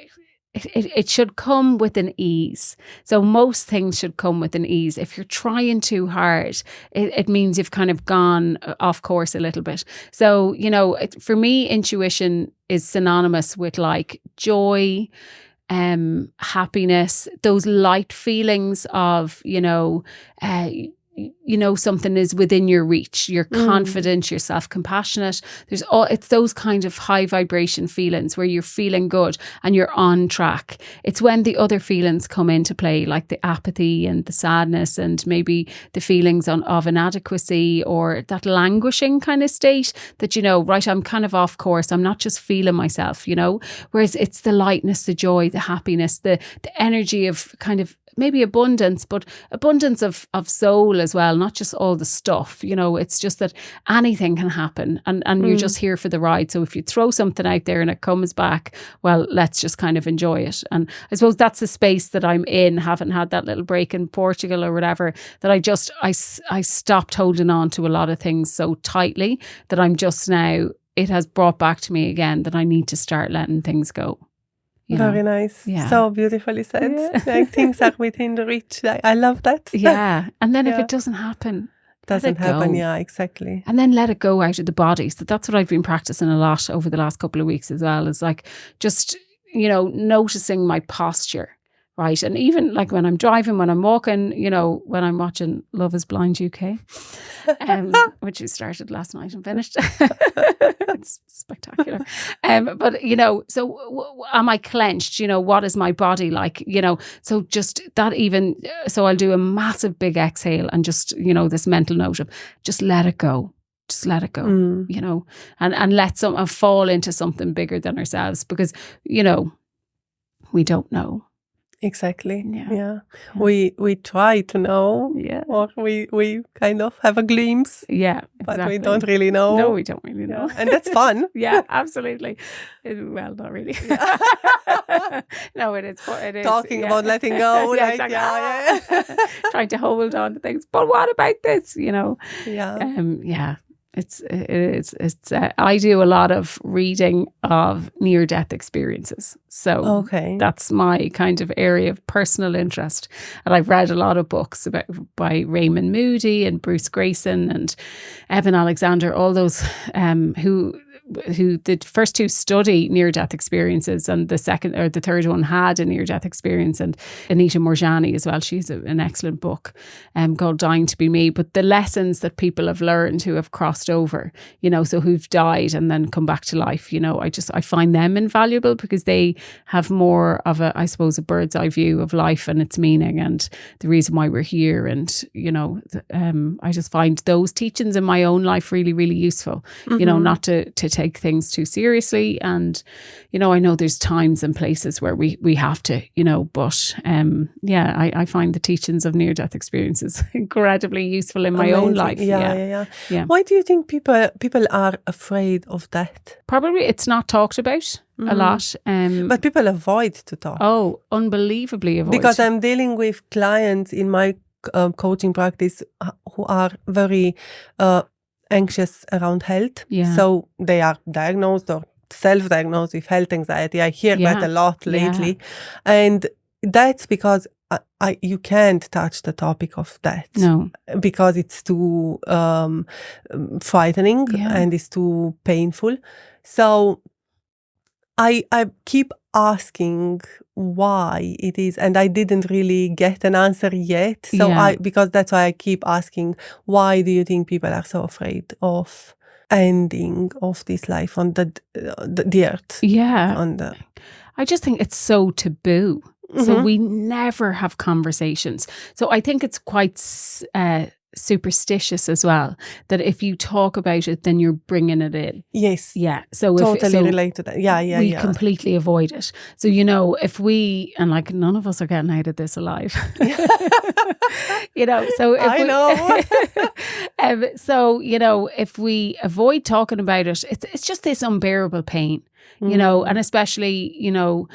It should come with an ease. So most things should come with an ease. If you're trying too hard, it means you've kind of gone off course a little bit. So, for me, intuition is synonymous with joy, happiness, those light feelings of, you know, something is within your reach. You're confident, you're self-compassionate. It's those kind of high vibration feelings where you're feeling good and you're on track. It's when the other feelings come into play, like the apathy and the sadness and maybe the feelings of inadequacy or that languishing kind of state that, you know, right, I'm kind of off course. I'm not just feeling myself, you know, whereas it's the lightness, the joy, the happiness, the energy of kind of maybe abundance, but abundance of soul as well, not just all the stuff, you know. It's just that anything can happen and you're just here for the ride. So if you throw something out there and it comes back, well, let's just kind of enjoy it. And I suppose that's the space that I'm in, haven't had that little break in Portugal or whatever, that I stopped holding on to a lot of things so tightly that I'm just now, it has brought back to me again that I need to start letting things go. Very nice. Yeah. So beautifully said. Yeah. Like things are within the reach. I love that. Yeah. And then if it doesn't happen, doesn't happen. Yeah, exactly. And then let it go out of the body. So that's what I've been practicing a lot over the last couple of weeks as well, is like just, you know, noticing my posture. Right. And even like when I'm driving, when I'm walking, you know, when I'm watching Love is Blind UK, which we started last night and finished. It's spectacular. But, you know, so am I clenched? You know, what is my body like? You know, so just that even, so I'll do a massive big exhale and just, you know, this mental note of just let it go. Just let it go, you know, and let fall into something bigger than ourselves because, you know, we don't know. Exactly. Yeah. We try to know, or we kind of have a glimpse. Yeah, exactly. But we don't really know. No, we don't really know. And that's fun. Yeah, absolutely. Well, not really. No, it is. Talking about letting go. Exactly. Trying to hold on to things. But what about this? You know? Yeah. I do a lot of reading of near-death experiences. So that's my kind of area of personal interest. And I've read a lot of books by Raymond Moody and Bruce Grayson and Eben Alexander, all those who the first two study near-death experiences and the second or the third one had a near-death experience, and Anita Morjani as well. She's an excellent book called Dying to Be Me. But the lessons that people have learned who have crossed over, you know, so who've died and then come back to life, you know, I find them invaluable because they have more of a, I suppose, a bird's eye view of life and its meaning and the reason why we're here. And, you know, I just find those teachings in my own life really, really useful, you know, not to take things too seriously. And, you know, I know there's times and places where we have to, you know, but I find the teachings of near-death experiences incredibly useful in my own life. Yeah. Why do you think people are afraid of death? Probably it's not talked about a lot. But people avoid to talk. Oh, unbelievably avoid. Because I'm dealing with clients in my coaching practice who are very anxious around health. So they are diagnosed or self-diagnosed with health anxiety. I hear that a lot lately. And that's because you can't touch the topic of death. No. Because it's too frightening and it's too painful. So I keep asking why it is, and I didn't really get an answer yet. So because that's why I keep asking, why do you think people are so afraid of ending of this life on the earth? Yeah. I just think it's so taboo. So we never have conversations. So I think it's quite superstitious as well, that if you talk about it, then you're bringing it in. Yes. Yeah. So totally relate to that. Yeah. We completely avoid it. So, you know, if we, and like none of us are getting out of this alive, you know, so if I know. So, you know, if we avoid talking about it, it's just this unbearable pain, you know, and especially, you know,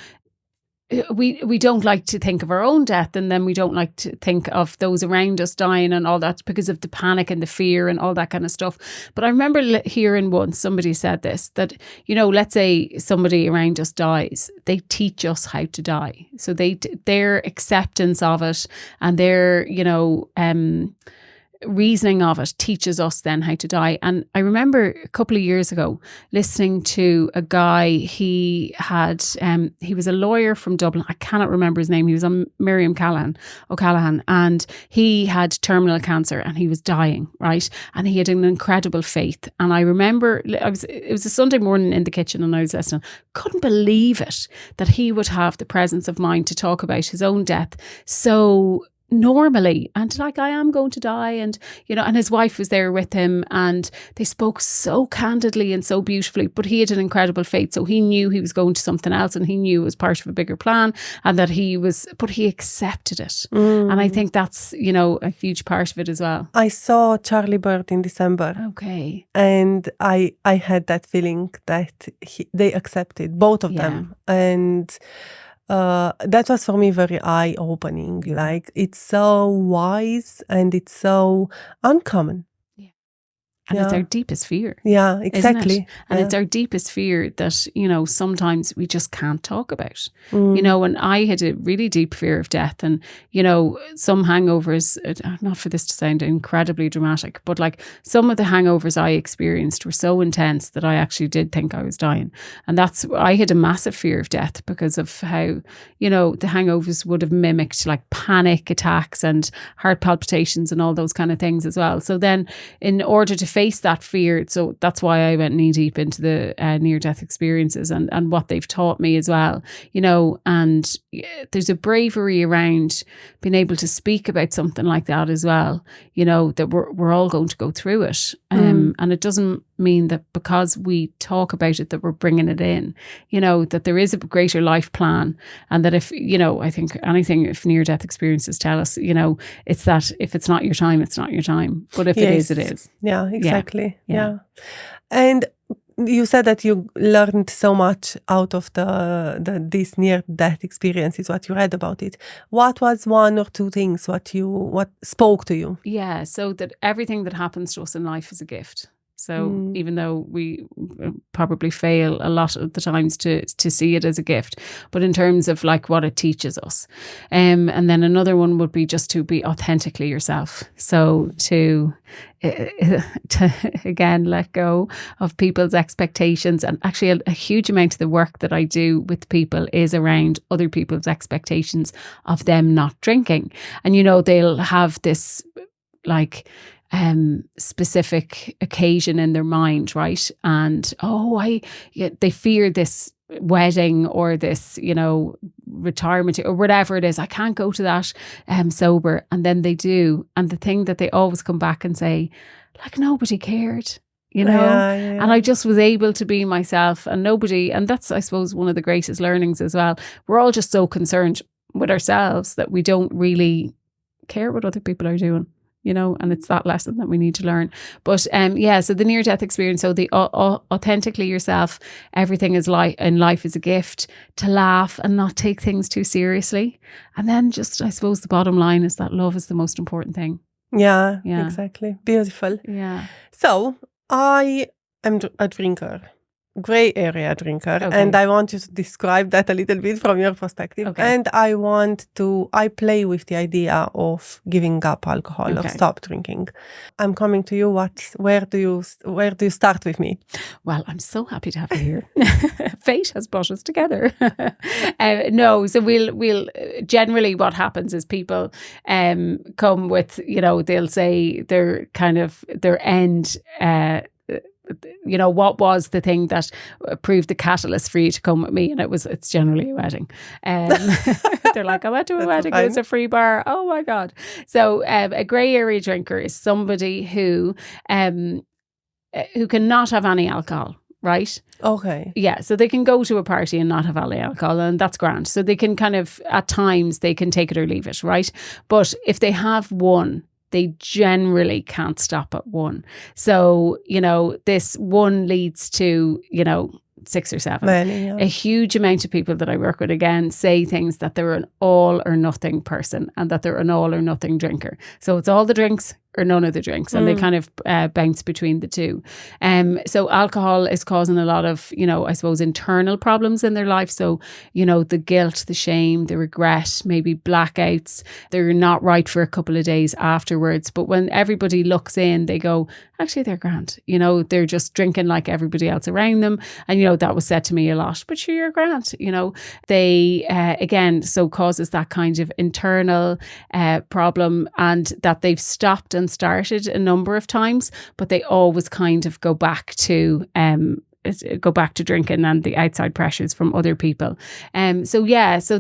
we don't like to think of our own death, and then we don't like to think of those around us dying and all that because of the panic and the fear and all that kind of stuff. But I remember hearing once somebody said this, that, you know, let's say somebody around us dies, they teach us how to die. So their acceptance of it and their, you know, reasoning of it teaches us then how to die. And I remember a couple of years ago listening to a guy, he was a lawyer from Dublin. I cannot remember his name. He was on Miriam O'Callaghan, and he had terminal cancer and he was dying, right? And he had an incredible faith. And I remember it was a Sunday morning in the kitchen and I was listening. Couldn't believe it that he would have the presence of mind to talk about his own death so normally, and like, I am going to die, and and his wife was there with him, and they spoke so candidly and so beautifully. But he had an incredible faith, so he knew he was going to something else, and he knew it was part of a bigger plan, and that he accepted it. And I think that's a huge part of it as well. I saw Charlie Bird in December. Okay. And I had that feeling that they accepted, both of them, and that was for me very eye-opening. Like, it's so wise and it's so uncommon. And it's our deepest fear. Yeah, exactly. And it's our deepest fear that, sometimes we just can't talk about. And I had a really deep fear of death, and, some hangovers, not for this to sound incredibly dramatic, but like some of the hangovers I experienced were so intense that I actually did think I was dying. And I had a massive fear of death because of how, the hangovers would have mimicked like panic attacks and heart palpitations and all those kind of things as well. So then in order to face that fear, so that's why I went knee deep into the near-death experiences and what they've taught me as well, and there's a bravery around being able to speak about something like that as well, that we're all going to go through it, and it doesn't mean that because we talk about it that we're bringing it in, that there is a greater life plan, and that if, I think anything, if near-death experiences tell us, it's that if it's not your time, it's not your time, but if it is, it is. Yeah, exactly. Yeah. And you said that you learned so much out of these near-death experiences, what you read about it. What was one or two things what spoke to you? Yeah, so that everything that happens to us in life is a gift. So even though we probably fail a lot of the times to see it as a gift, but in terms of like what it teaches us. And then another one would be just to be authentically yourself. So to again, let go of people's expectations. And actually a huge amount of the work that I do with people is around other people's expectations of them not drinking. And, they'll have this like specific occasion in their mind, right? And they fear this wedding or this, retirement or whatever it is. I can't go to that sober, and then they do, and the thing that they always come back and say, like, nobody cared. And I just was able to be myself, and that's, I suppose, one of the greatest learnings as well. We're all just so concerned with ourselves that we don't really care what other people are doing. And it's that lesson that we need to learn. But so the near-death experience, so the authentically yourself, everything is in life is a gift, to laugh and not take things too seriously. And then just, I suppose, the bottom line is that love is the most important thing. Yeah. Exactly. Beautiful. Yeah. So I am a drinker. Gray area drinker, and I want you to describe that a little bit from your perspective. And I play with the idea of giving up alcohol, of stop drinking. I'm coming to you. Where do you start with me? Well, I'm so happy to have you here. Fate has brought us together. So we'll generally what happens is people come with, they'll say their end. What was the thing that proved the catalyst for you to come with me? And it's generally a wedding. They're like, I went to a wedding, it was a free bar. Oh my God. So a grey area drinker is somebody who cannot have any alcohol. Right? Okay. Yeah. So they can go to a party and not have any alcohol, and that's grand. So they can at times they can take it or leave it. Right. But if they have one, they generally can't stop at one. So, this one leads to, 6 or 7. Many, yeah. A huge amount of people that I work with, again, say things that they're an all or nothing person and that they're an all or nothing drinker. So it's all the drinks, or none of the drinks, and they kind of bounce between the two. So alcohol is causing a lot of, I suppose, internal problems in their life. So, the guilt, the shame, the regret, maybe blackouts. They're not right for a couple of days afterwards. But when everybody looks in, they go, actually, they're grand. They're just drinking like everybody else around them. And, that was said to me a lot, but sure, you're grand. They, again, so causes that kind of internal problem, and that they've stopped and started a number of times, but they always kind of go back to drinking and the outside pressures from other people. So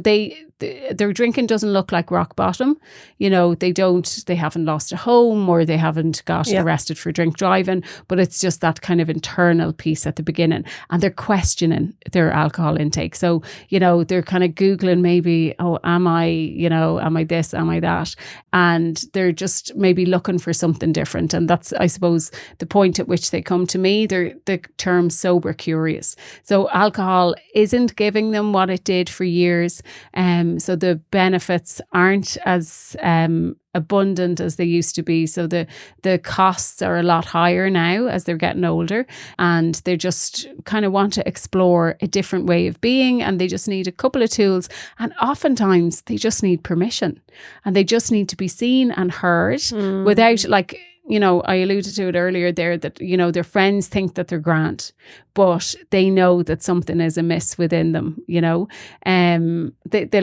their drinking doesn't look like rock bottom. They haven't lost a home, or they haven't got arrested for drink driving, but it's just that kind of internal piece at the beginning, and they're questioning their alcohol intake. So, they're kind of Googling maybe, am I this, am I that? And they're just maybe looking for something different. And that's, I suppose, the point at which they come to me. They're the term sober curious. So alcohol isn't giving them what it did for years. So the benefits aren't as abundant as they used to be. So the costs are a lot higher now as they're getting older, and they just kind of want to explore a different way of being, and they just need a couple of tools, and oftentimes they just need permission, and they just need to be seen and heard without, like, I alluded to it earlier there, that, their friends think that they're grand, but they know that something is amiss within them, they'll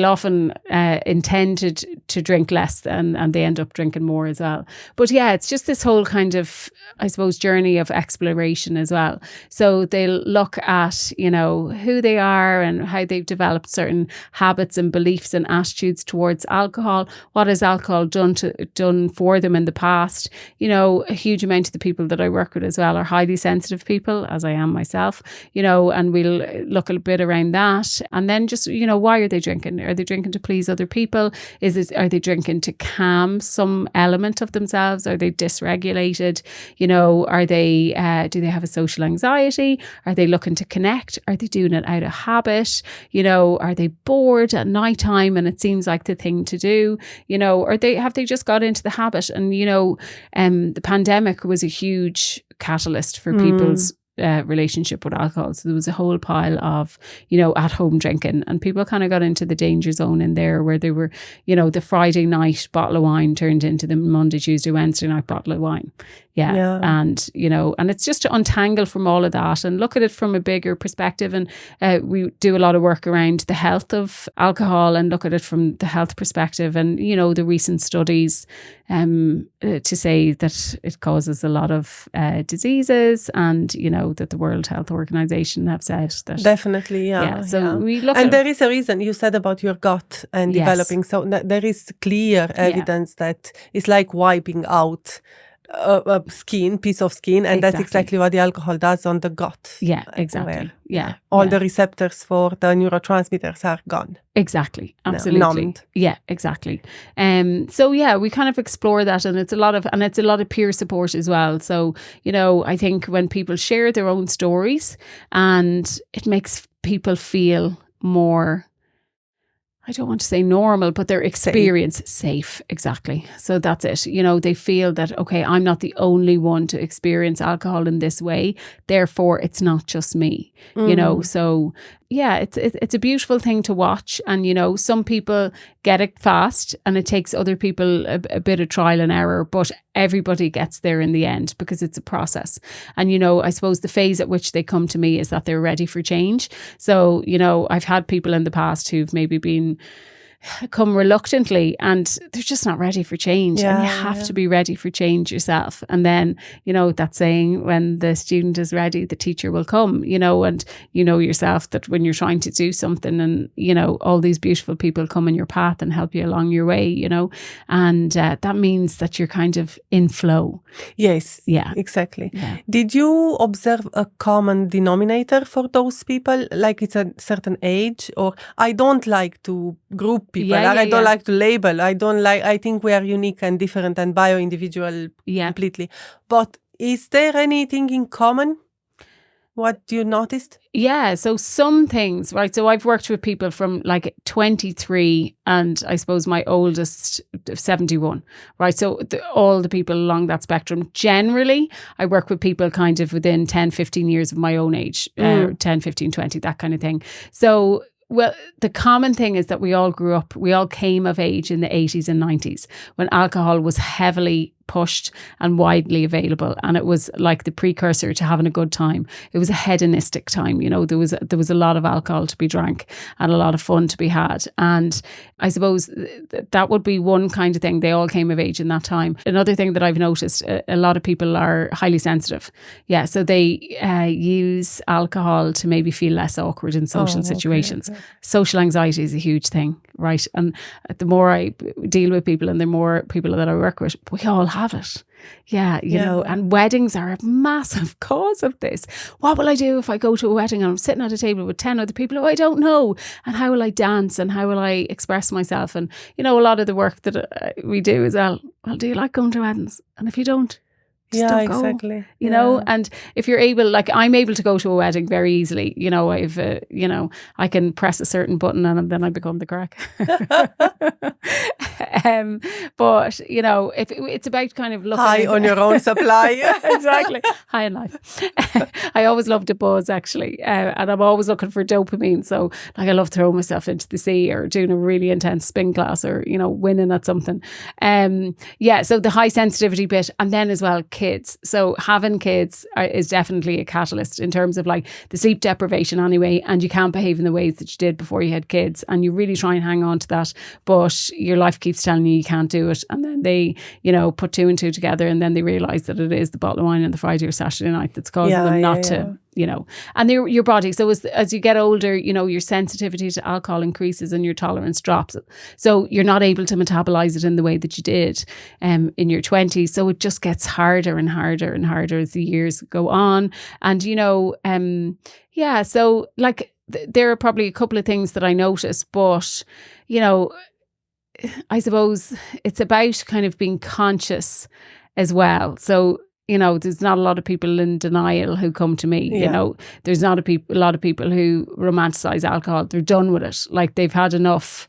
often intend to drink less, and they end up drinking more as well. But yeah, it's just this whole kind of, I suppose, journey of exploration as well. So they'll look at, who they are and how they've developed certain habits and beliefs and attitudes towards alcohol. What has alcohol done for them in the past? A huge amount of the people that I work with as well are highly sensitive people, as I am myself, and we'll look a bit around that. And then just, why are they drinking? Are they drinking to please other people? Are they drinking to calm some element of themselves? Are they dysregulated? Are they, do they have a social anxiety? Are they looking to connect? Are they doing it out of habit? Are they bored at nighttime and it seems like the thing to do? Or have they just got into the habit? And, the pandemic was a huge catalyst for people's relationship with alcohol. So there was a whole pile of, at home drinking, and people kind of got into the danger zone in there, where they were, the Friday night bottle of wine turned into the Monday, Tuesday, Wednesday night bottle of wine. Yeah. And, and it's just to untangle from all of that and look at it from a bigger perspective. And we do a lot of work around the health of alcohol and look at it from the health perspective. And, the recent studies to say that it causes a lot of diseases, and, that the World Health Organization have said that. Definitely, yeah. So we look and there is a reason you said about your gut and developing. So there is clear evidence that it's like wiping out a piece of skin, and that's exactly what the alcohol does on the gut. Yeah, exactly. All the receptors for the neurotransmitters are gone. Exactly, absolutely. Numbed. Yeah, exactly. So we kind of explore that, and it's a lot of peer support as well. So I think when people share their own stories, and it makes people feel more, I don't want to say normal, but their experience safe. Exactly. So that's it. They feel that, okay, I'm not the only one to experience alcohol in this way. Therefore, it's not just me, so yeah, it's a beautiful thing to watch. And, some people get it fast, and it takes other people a bit of trial and error, but everybody gets there in the end, because it's a process. And, I suppose the phase at which they come to me is that they're ready for change. So, I've had people in the past who've maybe come reluctantly, and they're just not ready for change. And you have to be ready for change yourself. And then, that saying, when the student is ready, the teacher will come, and yourself that when you're trying to do something, and, all these beautiful people come in your path and help you along your way, and that means that you're kind of in flow. Yes. Yeah. Exactly. Yeah. Did you observe a common denominator for those people? Like it's a certain age, or I don't like to group people. I don't like to label. I think we are unique and different and bio-individual completely. But is there anything in common What you noticed? Yeah, so some things, right? So I've worked with people from like 23 and I suppose my oldest 71, right? So all the people along that spectrum. Generally, I work with people kind of within 10, 15 years of my own age, 10, 15, 20, that kind of thing. So, well, the common thing is that we all came of age in the 80s and 90s when alcohol was heavily pushed and widely available, and it was like the precursor to having a good time. It was a hedonistic time, you know. There was a lot of alcohol to be drank and a lot of fun to be had, and I suppose that would be one kind of thing. They all came of age in that time. Another thing that I've noticed, a lot of people are highly sensitive, so they use alcohol to maybe feel less awkward in social situations. Okay. Social anxiety is a huge thing, right? And the more I deal with people and the more people that I work with, we all have it. You know, and weddings are a massive cause of this. What will I do if I go to a wedding and I'm sitting at a table with 10 other people who I don't know? And how will I dance? And how will I express myself? And, you know, a lot of the work that we do is, well, do you like going to weddings? And if you don't, just don't go, exactly. You know, and if you're able, like I'm able to go to a wedding very easily, you know, I can press a certain button and then I become the crack. But, you know, if it's about kind of looking high on your own supply. Exactly. High in life. I always loved a buzz, actually. And I'm always looking for dopamine. So like I love throwing myself into the sea or doing a really intense spin class or, you know, winning at something. So the high sensitivity bit, and then as well, kids. So having kids is definitely a catalyst in terms of like the sleep deprivation anyway, and you can't behave in the ways that you did before you had kids, and you really try and hang on to that, but your life keeps telling you can't do it, and then they, you know, put two and two together, and then they realise that it is the bottle of wine on the Friday or Saturday night that's causing them not to, you know, and your body. So as you get older, you know, your sensitivity to alcohol increases and your tolerance drops. So you're not able to metabolize it in the way that you did in your 20s. So it just gets harder and harder and harder as the years go on. And, you know, so like there are probably a couple of things that I notice, but, you know, I suppose it's about kind of being conscious as well. So, you know, there's not a lot of people in denial who come to me. You know, there's not a lot of people who romanticize alcohol. They're done with it. Like they've had enough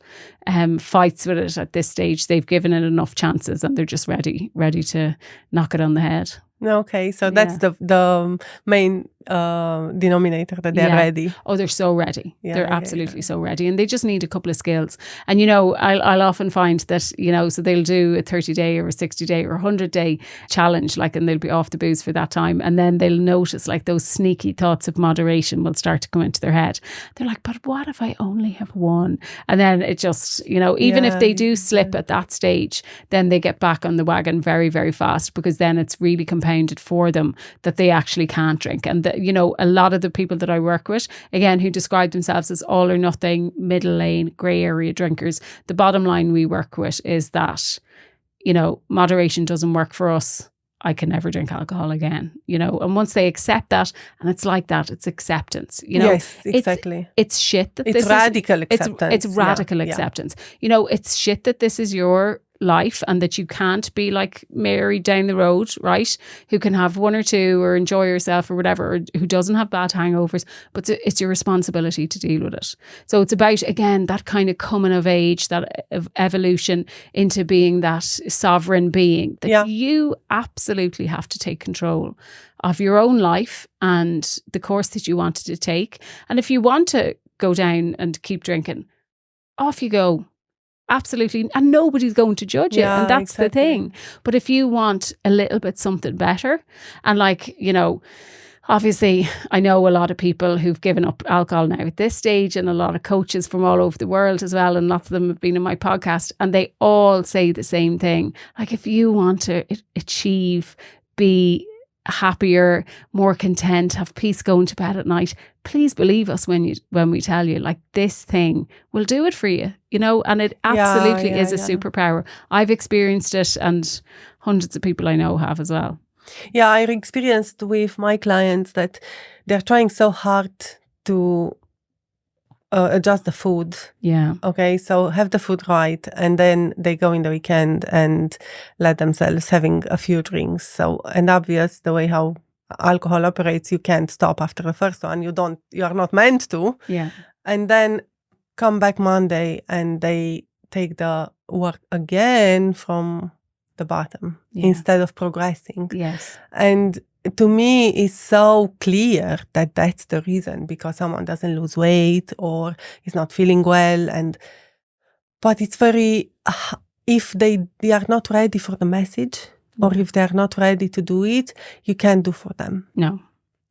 fights with it at this stage. They've given it enough chances, and they're just ready to knock it on the head. Okay, so that's the main denominator, that they're ready. Oh, they're so ready. They're absolutely so ready, and they just need a couple of skills. And you know, I'll often find that, you know, so they'll do a 30-day or a 60-day or 100-day challenge, like, and they'll be off the booze for that time, and then they'll notice like those sneaky thoughts of moderation will start to come into their head. They're like, but what if I only have one? And then it just, you know, even if they do slip at that stage, then they get back on the wagon very, very fast, because then it's really compounded for them that they actually can't drink. And you know, a lot of the people that I work with, again, who describe themselves as all or nothing, middle lane, grey area drinkers, the bottom line we work with is that, you know, moderation doesn't work for us. I can never drink alcohol again, you know. And once they accept that, and it's like that, it's acceptance, you know. Yes, exactly. It's shit that it's radical acceptance. It's radical acceptance. You know, it's shit that this is your life and that you can't be like Mary down the road, right, who can have one or two or enjoy herself or whatever, or who doesn't have bad hangovers, but it's your responsibility to deal with it. So it's about, again, that kind of coming of age, that evolution into being that sovereign being, that you absolutely have to take control of your own life and the course that you wanted to take. And if you want to go down and keep drinking, off you go. Absolutely. And nobody's going to judge you. And that's the thing. But if you want a little bit something better, and like, you know, obviously I know a lot of people who've given up alcohol now at this stage, and a lot of coaches from all over the world as well. And lots of them have been in my podcast, and they all say the same thing. Like, if you want to achieve, be happier, more content, have peace going to bed at night, please believe us when we tell you, like, this thing will do it for you, you know. And it absolutely is a superpower. I've experienced it, and hundreds of people I know have as well. Yeah, I experienced with my clients that they're trying so hard to adjust the food. Yeah. Okay, so have the food right, and then they go in the weekend and let themselves having a few drinks. So, and obvious the way how alcohol operates, you can't stop after the first one. You are not meant to. Yeah. And then come back Monday and they take the work again from the bottom instead of progressing. Yes. And to me, it's so clear that that's the reason, because someone doesn't lose weight or is not feeling well. But it's very, if they are not ready for the message, or if they're not ready to do it, you can't do for them. No.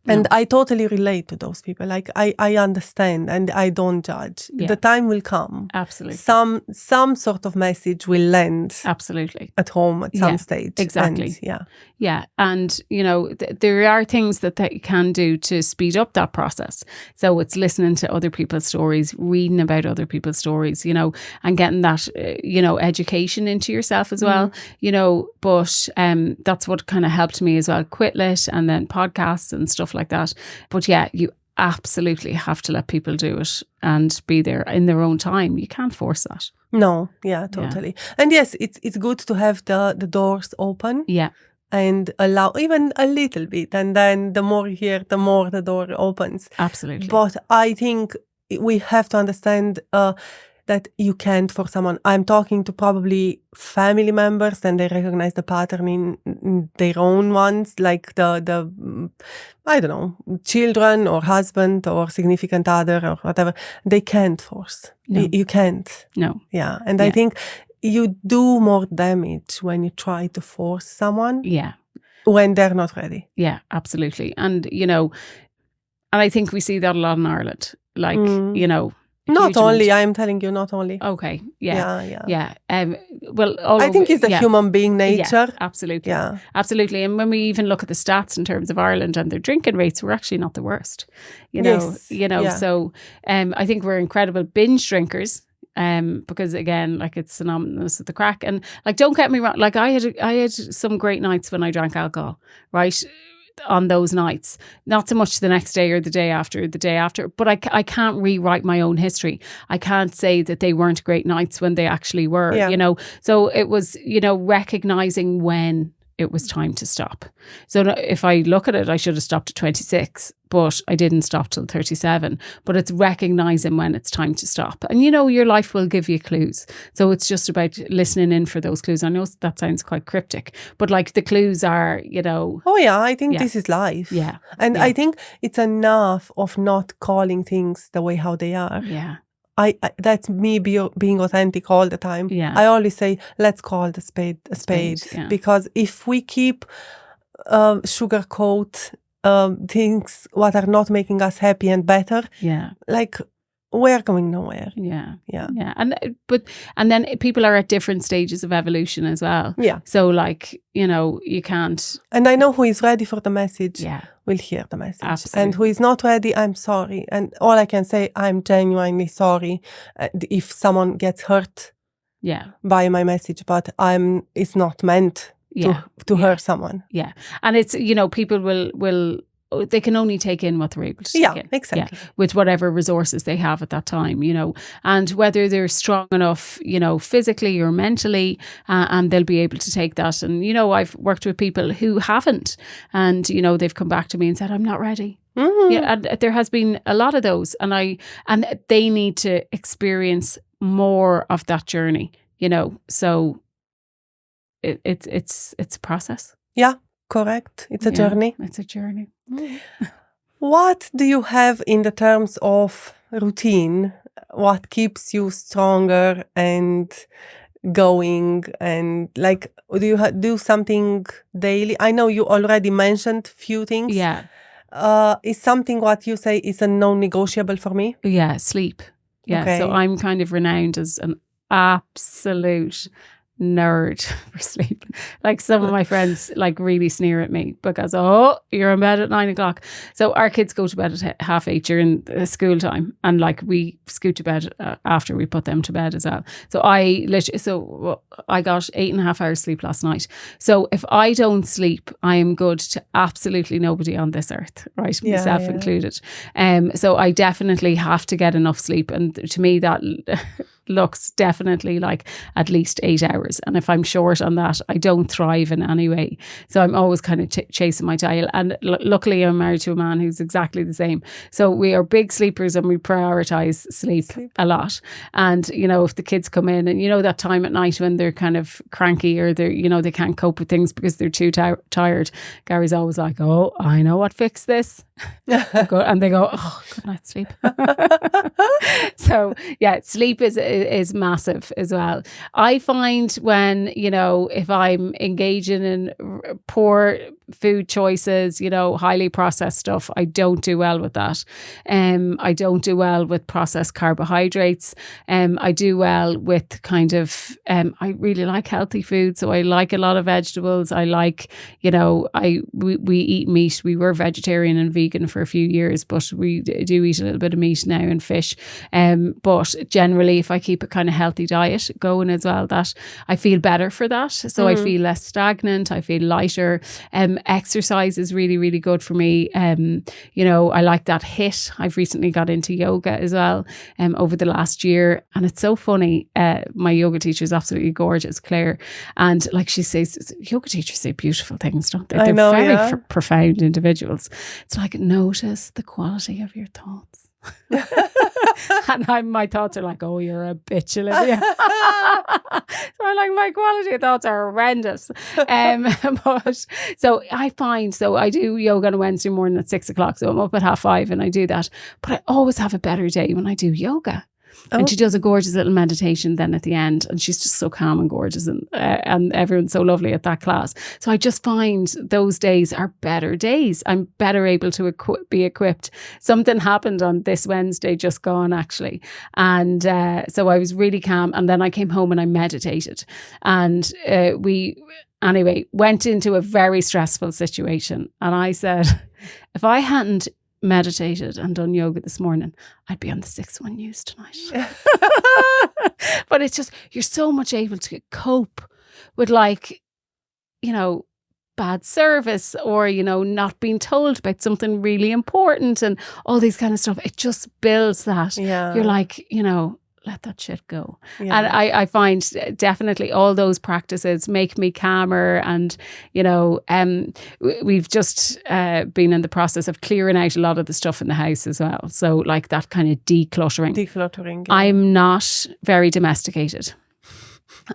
And I totally relate to those people. Like, I understand and I don't judge. Yeah. The time will come. Absolutely. Some sort of message will land. Absolutely. At home at some stage. Exactly. And, Yeah. And, there are things that you can do to speed up that process. So it's listening to other people's stories, reading about other people's stories, and getting that, education into yourself as well, but that's what kind of helped me as well. Quitlet and then podcasts and stuff like that. But yeah, you absolutely have to let people do it and be there in their own time. You can't force that. No, yeah, totally. Yeah. And yes, it's good to have the doors open. Yeah. And allow even a little bit. And then the more you hear, the more the door opens. Absolutely. But I think we have to understand that you can't force someone. I'm talking to probably family members and they recognize the pattern in their own ones, like the I don't know, children or husband or significant other or whatever. They can't force. No. You can't. No. Yeah. And I think you do more damage when you try to force someone. Yeah. When they're not ready. Yeah, absolutely. And, and I think we see that a lot in Ireland. Like, not only, I'm telling you, not only. Okay. Yeah. Yeah. Well, I think it's the human being nature. Yeah, absolutely. Yeah. Absolutely. And when we even look at the stats in terms of Ireland and their drinking rates, we're actually not the worst. So I think we're incredible binge drinkers. Because again, like, it's synonymous with the crack. And like, don't get me wrong, like I had some great nights when I drank alcohol, right? On those nights, not so much the next day or the day after, but I can't rewrite my own history. I can't say that they weren't great nights when they actually were, So it was, recognizing when it was time to stop. So if I look at it, I should have stopped at 26, but I didn't stop till 37. But it's recognizing when it's time to stop. And your life will give you clues. So it's just about listening in for those clues. I know that sounds quite cryptic, but like the clues are, Oh yeah, I think this is life. Yeah. And I think it's enough of not calling things the way how they are. Yeah. I that's me being authentic all the time. Yeah. I always say, let's call the spade a spade. Because if we keep sugarcoat things what are not making us happy and better, like, we're going nowhere. Yeah. And then people are at different stages of evolution as well. Yeah. So like, you can't. And I know who is ready for the message. Yeah. Will hear the message. Absolutely. And who is not ready, I'm sorry. And all I can say, I'm genuinely sorry if someone gets hurt. Yeah. By my message, but it's not meant to hurt someone. Yeah. And it's, people will they can only take in what they're able to take in. Exactly. Yeah, with whatever resources they have at that time, and whether they're strong enough, physically or mentally, and they'll be able to take that. And, I've worked with people who haven't, and, they've come back to me and said, I'm not ready. Mm-hmm. Yeah, and there has been a lot of those, and they need to experience more of that journey, so it's a process. Yeah. Correct. It's a journey. It's a journey. What do you have in the terms of routine? What keeps you stronger and going? And like, do you do something daily? I know you already mentioned few things. Yeah. Is something what you say is a non-negotiable for me? Yeah, sleep. Yeah. Okay. So I'm kind of renowned as an absolute nerd for sleep. Like, some of my friends like really sneer at me because, you're in bed at 9 o'clock. So our kids go to bed at 8:30 during school time, and like we scoot to bed after we put them to bed as well. So I got 8.5 hours sleep last night. So if I don't sleep, I am good to absolutely nobody on this earth, right? Myself included. So I definitely have to get enough sleep, and to me that looks definitely like at least 8 hours. And if I'm short on that, I don't thrive in any way. So I'm always kind of chasing my tail. And luckily I'm married to a man who's exactly the same. So we are big sleepers and we prioritize sleep a lot. And, you know, if the kids come in and, you know, that time at night when they're kind of cranky or they're, you know, they can't cope with things because they're too tired, Gary's always like, oh, I know what fixed this. And they go, oh, good night's sleep. So yeah, sleep is massive as well. I find when, you know, if I'm engaging in poor food choices, you know, highly processed stuff, I don't do well with that. I don't do well with processed carbohydrates. I do well with kind of, I really like healthy food. So I like a lot of vegetables. I like, you know, we eat meat. We were vegetarian and vegan for a few years, but we do eat a little bit of meat now and fish. But generally, if I keep a kind of healthy diet going as well, that I feel better for that. So I feel less stagnant. I feel lighter. Exercise is really, really good for me. You know, I like that HIIT. I've recently got into yoga as well over the last year. And it's so funny. My yoga teacher is absolutely gorgeous, Claire. And like she says, yoga teachers say beautiful things, don't they? They're very profound individuals. It's like, notice the quality of your thoughts. And my thoughts are like, oh, you're a bitch, Olivia. So I'm like, my quality of thoughts are horrendous. But so I find, so I do yoga on a Wednesday morning at 6 o'clock. So I'm up at 5:30 and I do that. But I always have a better day when I do yoga. And she does a gorgeous little meditation then at the end, and she's just so calm and gorgeous, and everyone's so lovely at that class. So I just find those days are better days. I'm better able to be equipped. Something happened on this Wednesday just gone actually, and so I was really calm. And then I came home and I meditated, and we went into a very stressful situation. And I said, if I hadn't meditated and done yoga this morning, I'd be on the 6 1 news tonight. But it's just, you're so much able to cope with, like, you know, bad service or, you know, not being told about something really important and all these kind of stuff. It just builds that. Yeah. You're like, you know, let that shit go. Yeah. And I find definitely all those practices make me calmer. And, you know, we've just been in the process of clearing out a lot of the stuff in the house as well. So like that kind of decluttering. Yeah. I'm not very domesticated.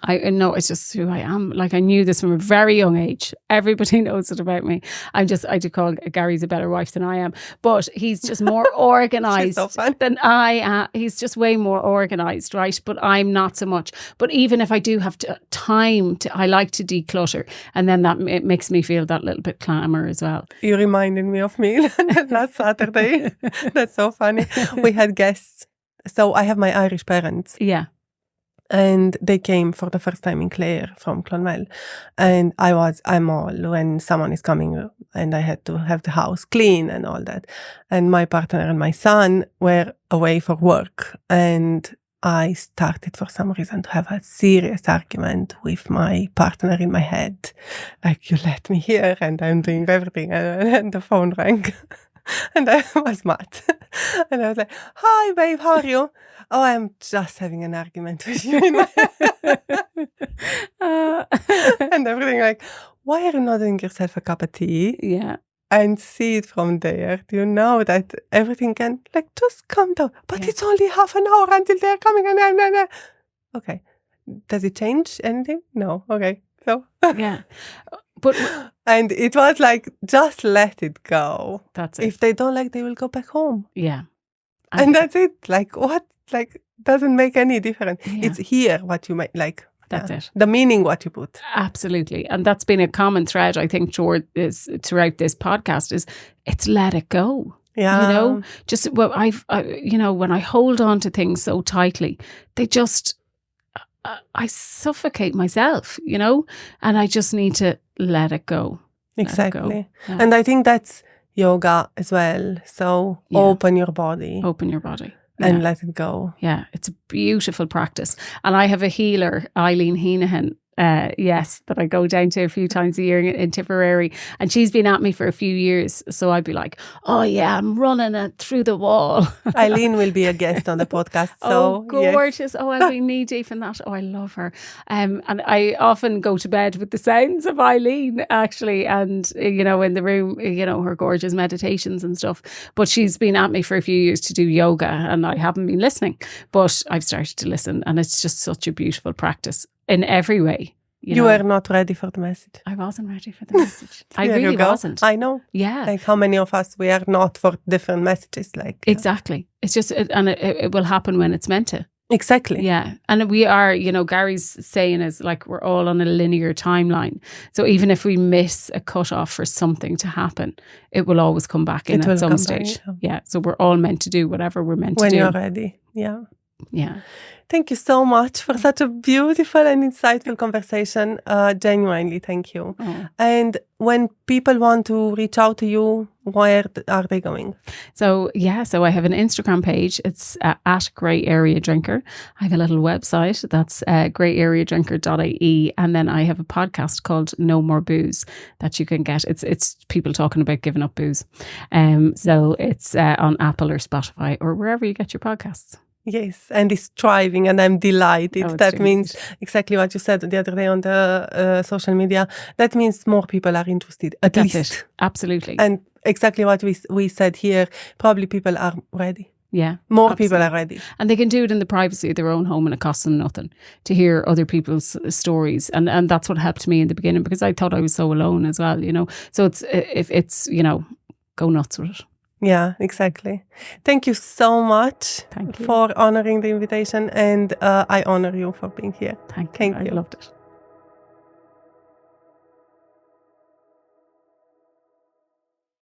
I know it's just who I am. Like, I knew this from a very young age. Everybody knows it about me. I do call Gary's a better wife than I am, but he's just more organised than I am. He's just way more organised, right? But I'm not so much. But even if I do have time I like to declutter, and then it makes me feel that little bit calmer as well. You reminded me of me last Saturday. That's so funny. We had guests. So I have my Irish parents. Yeah. And they came for the first time in Clare from Clonmel. And I'm all, when someone is coming, and I had to have the house clean and all that. And my partner and my son were away for work. And I started for some reason to have a serious argument with my partner in my head. Like, you let me here and I'm doing everything. And the phone rang. And I was mad. And I was like, hi, babe, how are you? Oh, I'm just having an argument with you. And everything like, why are you not doing yourself a cup of tea? Yeah. And see it from there. Do you know that everything can, like, just come down? But it's only half an hour until they're coming. And okay. Does it change anything? No. Okay. So. Yeah. But and it was like, just let it go. That's it. If they don't like, they will go back home. Yeah. And that's it. Like, what? Like, doesn't make any difference. Yeah. It's here what you make, like. That's it. The meaning what you put. Absolutely. And that's been a common thread, I think, throughout this podcast is it's let it go. Yeah. You know, just, well, you know, when I hold on to things so tightly, they just, I suffocate myself, you know, and I just need to let it go. Exactly. Yeah. And I think that's yoga as well. So open your body. Open your body. And let it go. Yeah, it's a beautiful practice. And I have a healer, Eileen Heenahan, yes, that I go down to a few times a year in Tipperary. And she's been at me for a few years. So I'd be like, oh yeah, I'm running it through the wall. Eileen will be a guest on the podcast. So, gorgeous. Yes. Oh, I'll be knee deep in that. Oh, I love her. And I often go to bed with the sounds of Eileen, actually. And, in the room, her gorgeous meditations and stuff. But she's been at me for a few years to do yoga and I haven't been listening. But I've started to listen and it's just such a beautiful practice. In every way. You were not ready for the message. I wasn't ready for the message. I really wasn't. I know. Yeah. Like how many of us, we are not for different messages. Exactly. It's just, and it will happen when it's meant to. Exactly. Yeah. And we are, Gary's saying is like, we're all on a linear timeline. So even if we miss a cutoff for something to happen, it will always come back in at some stage. Yeah. So we're all meant to do whatever we're meant to do. When you're ready. Yeah. Yeah. Thank you so much for such a beautiful and insightful conversation. Genuinely, thank you. Oh. And when people want to reach out to you, where are they going? So I have an Instagram page. It's at Grey Area Drinker. I have a little website that's grayareadrinker.ie. And then I have a podcast called No More Booze that you can get. It's people talking about giving up booze. So it's on Apple or Spotify or wherever you get your podcasts. Yes, and it's thriving and I'm delighted. That means good. Exactly what you said the other day on the social media. That means more people are interested, at That's least. it. Absolutely. And exactly what we said here, probably people are ready. Yeah. More absolutely. people are ready. And they can do it in the privacy of their own home and it costs them nothing to hear other people's stories. And that's what helped me in the beginning because I thought I was so alone as well, So it's go nuts with it. Yeah, exactly. Thank you so much for honoring the invitation and I honor you for being here. Thank you. I loved it.